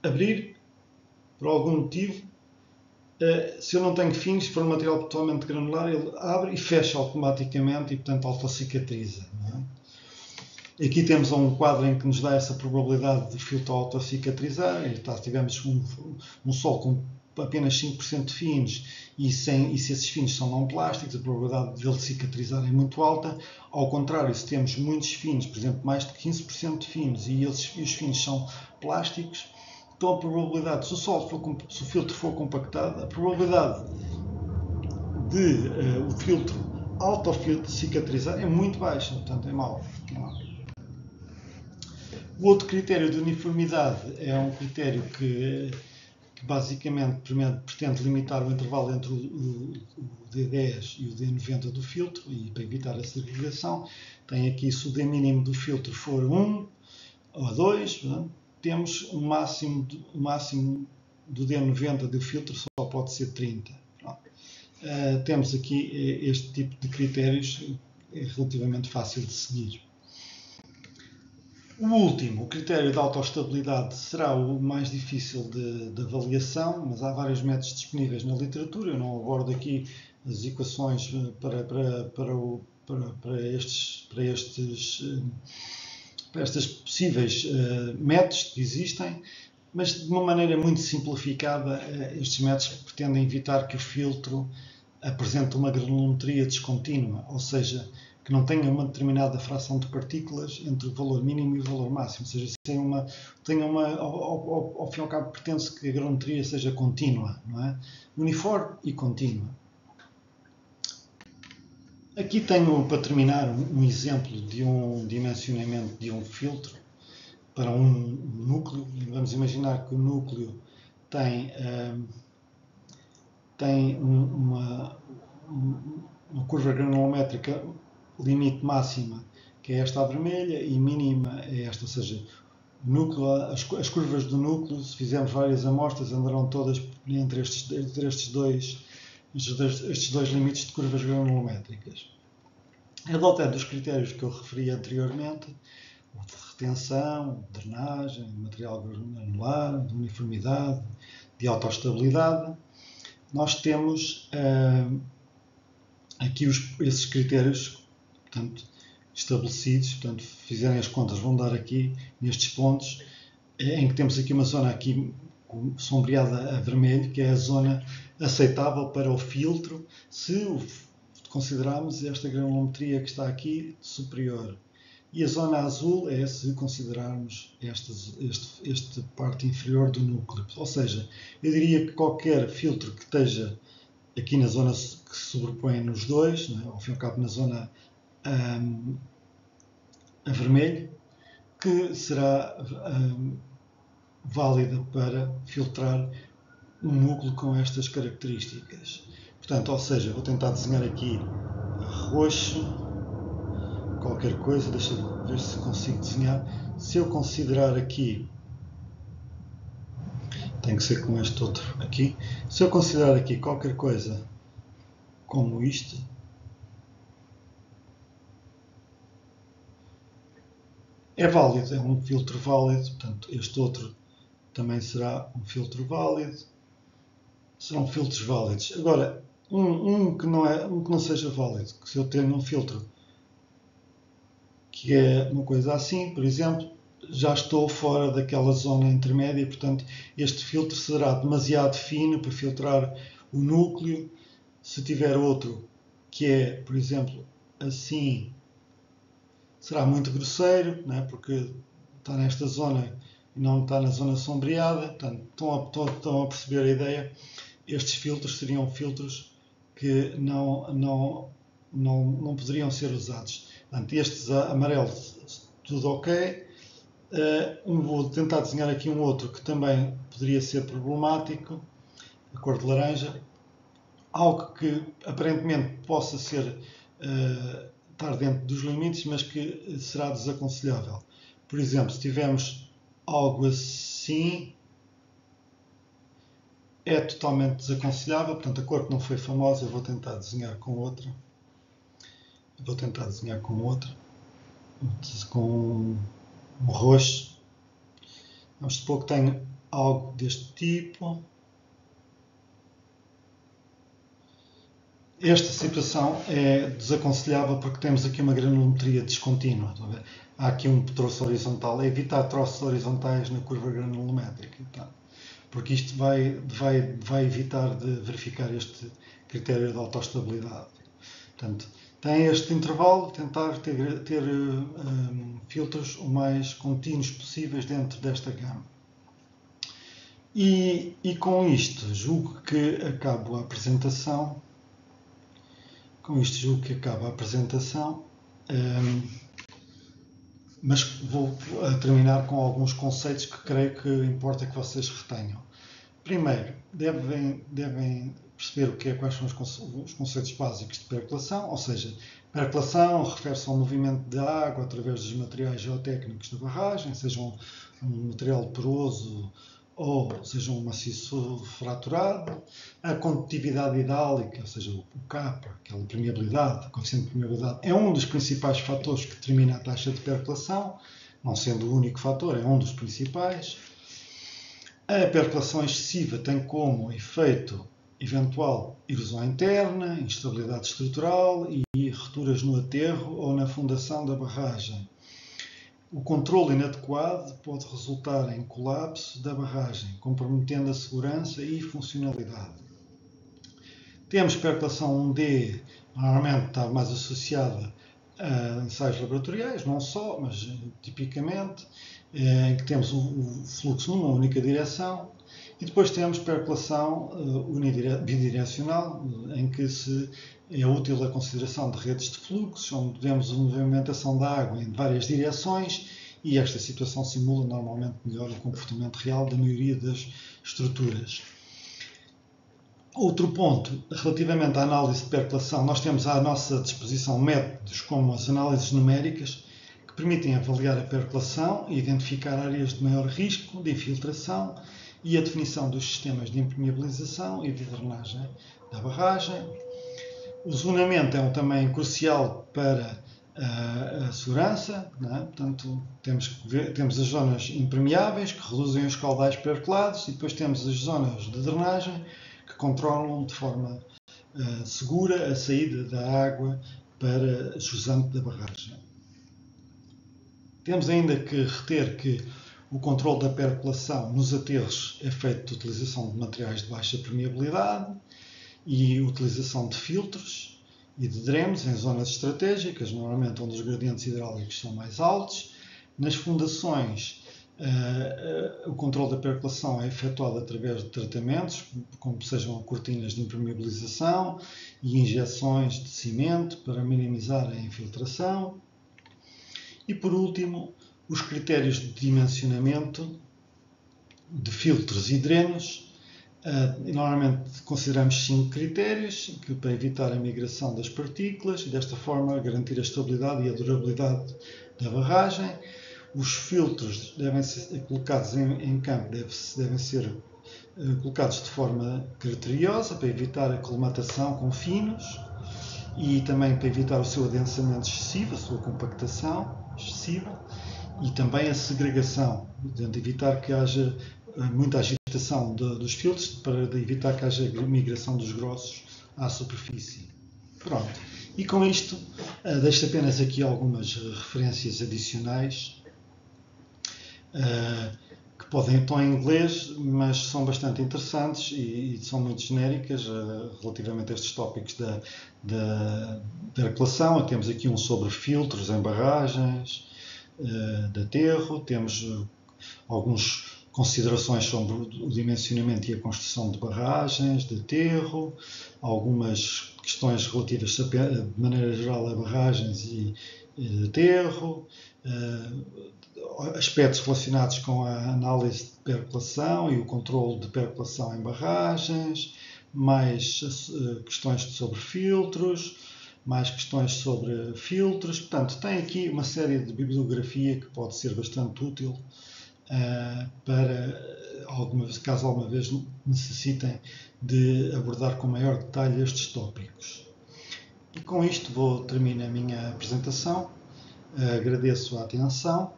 abrir, por algum motivo, se eu não tenho finos, se for um material totalmente granular, ele abre e fecha automaticamente e, portanto, autocicatriza. Não é? Aqui temos um quadro em que nos dá essa probabilidade de filtro autocicatrizar. Se tivermos um solo com apenas 5% de finos e se esses finos são não plásticos, a probabilidade de ele cicatrizar é muito alta. Ao contrário, se temos muitos finos, por exemplo, mais de 15% de finos e os finos são plásticos, então a probabilidade, se o filtro for compactado, a probabilidade de o filtro autocicatrizar é muito baixa, portanto é mau. O outro critério de uniformidade é um critério que basicamente pretende limitar o intervalo entre o D10 e o D90 do filtro, e para evitar a segregação, tem aqui, se o D mínimo do filtro for 1 ou 2, temos o máximo do D90 do filtro só pode ser 30. Temos aqui este tipo de critérios, é relativamente fácil de seguir. O último, o critério de autoestabilidade, será o mais difícil de avaliação, mas há vários métodos disponíveis na literatura. Eu não abordo aqui as equações para estes possíveis métodos que existem, mas de uma maneira muito simplificada, estes métodos pretendem evitar que o filtro apresente uma granulometria descontínua, ou seja, que não tenha uma determinada fração de partículas entre o valor mínimo e o valor máximo, ou seja, ao fim e ao cabo, pretende-se que a granulometria seja contínua, não é? Uniforme e contínua. Aqui tenho, para terminar, um exemplo de um dimensionamento de um filtro para um núcleo. Vamos imaginar que o núcleo tem uma curva granulométrica limite máxima, que é esta vermelha, e mínima é esta, ou seja, as curvas do núcleo, se fizermos várias amostras, andarão todas entre estes dois limites de curvas granulométricas. Adotando os critérios que eu referi anteriormente, de retenção, de drenagem, de material granular, de uniformidade, de autoestabilidade, nós temos aqui esses critérios, portanto, estabelecidos. Portanto, fizerem as contas, vão dar aqui nestes pontos, em que temos aqui uma zona aqui sombreada a vermelho, que é a zona aceitável para o filtro, se considerarmos esta granulometria que está aqui superior. E a zona azul é se considerarmos esta parte inferior do núcleo. Ou seja, eu diria que qualquer filtro que esteja aqui na zona que se sobrepõe nos dois, não é? Ao fim e ao cabo na zona a vermelho, que será válida para filtrar um núcleo com estas características. Portanto, ou seja, vou tentar desenhar aqui roxo, qualquer coisa, deixa eu ver se consigo desenhar. Se eu considerar aqui, tem que ser com este outro aqui, se eu considerar aqui qualquer coisa como isto, é válido, é um filtro válido, portanto este outro também será um filtro válido, serão filtros válidos. Agora, um que não seja válido, que se eu tenho um filtro que é uma coisa assim, por exemplo, já estou fora daquela zona intermédia, portanto este filtro será demasiado fino para filtrar o núcleo. Se tiver outro que é, por exemplo, assim, será muito grosseiro, não é? Porque está nesta zona e não está na zona sombreada. Portanto, estão a perceber a ideia? Estes filtros seriam filtros que não poderiam ser usados. Portanto, estes amarelos, tudo ok. Vou tentar desenhar aqui um outro que também poderia ser problemático, a cor de laranja. Algo que aparentemente possa ser estar dentro dos limites, mas que será desaconselhável. Por exemplo, se tivermos algo assim, é totalmente desaconselhável. Portanto, a cor que não foi famosa, eu vou tentar desenhar com outra. Com um roxo. Vamos supor que tenho algo deste tipo. Esta situação é desaconselhável porque temos aqui uma granulometria descontínua. Há aqui um troço horizontal. É evitar troços horizontais na curva granulométrica. Porque isto vai evitar de verificar este critério de autoestabilidade. Portanto, tem este intervalo, tentar ter filtros o mais contínuos possíveis dentro desta gama. E com isto, julgo que acabo a apresentação. Mas vou terminar com alguns conceitos que creio que importa que vocês retenham. Primeiro, devem perceber quais são os conceitos básicos de percolação, ou seja, percolação refere-se ao movimento de água através dos materiais geotécnicos da barragem, seja um material poroso ou seja um maciço fraturado. A condutividade hidálica, ou seja, o K, aquela permeabilidade, o coeficiente de permeabilidade, é um dos principais fatores que determina a taxa de percolação, não sendo o único fator, é um dos principais. A percolação excessiva tem como efeito eventual erosão interna, instabilidade estrutural e rupturas no aterro ou na fundação da barragem. O controle inadequado pode resultar em colapso da barragem, comprometendo a segurança e funcionalidade. Temos percolação 1D, normalmente está mais associada a ensaios laboratoriais, não só, mas tipicamente, em que temos o fluxo numa única direção. E depois temos percolação bidirecional, em que é útil a consideração de redes de fluxos, onde vemos a movimentação da água em várias direções, e esta situação simula normalmente melhor o comportamento real da maioria das estruturas. Outro ponto, relativamente à análise de percolação, nós temos à nossa disposição métodos como as análises numéricas, que permitem avaliar a percolação e identificar áreas de maior risco de infiltração e a definição dos sistemas de impermeabilização e de drenagem da barragem. O zonamento é também crucial para a segurança, não é? Portanto, temos as zonas impermeáveis, que reduzem os caudais percolados, e depois temos as zonas de drenagem, que controlam de forma segura a saída da água para jusante da barragem. Temos ainda que reter que o controle da percolação nos aterros é feito de utilização de materiais de baixa permeabilidade e utilização de filtros e de drenos em zonas estratégicas, normalmente onde os gradientes hidráulicos são mais altos. Nas fundações, o controle da percolação é efetuado através de tratamentos, como sejam cortinas de impermeabilização e injeções de cimento para minimizar a infiltração. E por último, os critérios de dimensionamento de filtros e drenos. Normalmente consideramos 5 critérios para evitar a migração das partículas e desta forma garantir a estabilidade e a durabilidade da barragem. Os filtros devem ser colocados em campo, devem ser colocados de forma criteriosa para evitar a colmatação com finos e também para evitar o seu adensamento excessivo, a sua compactação excessiva e também a segregação, portanto, evitar que haja muita agitação dos filtros para evitar que haja migração dos grossos à superfície. Pronto. E com isto deixo apenas aqui algumas referências adicionais que podem estar em inglês, mas são bastante interessantes e são muito genéricas relativamente a estes tópicos da percolação. Temos aqui um sobre filtros em barragens de aterro, temos algumas considerações sobre o dimensionamento e a construção de barragens de aterro, algumas questões relativas, de maneira geral, a barragens e de aterro, aspectos relacionados com a análise de percolação e o controle de percolação em barragens, mais questões sobre filtros, mais questões sobre filtros. Portanto, tem aqui uma série de bibliografia que pode ser bastante útil para, caso alguma vez necessitem de abordar com maior detalhe estes tópicos. E com isto termino a minha apresentação. Agradeço a atenção.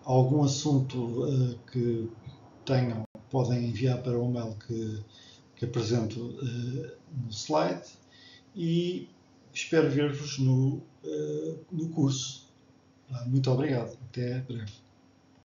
Algum assunto que tenham, podem enviar para o e-mail que apresento no slide e espero ver-vos no curso. Muito obrigado. Até breve.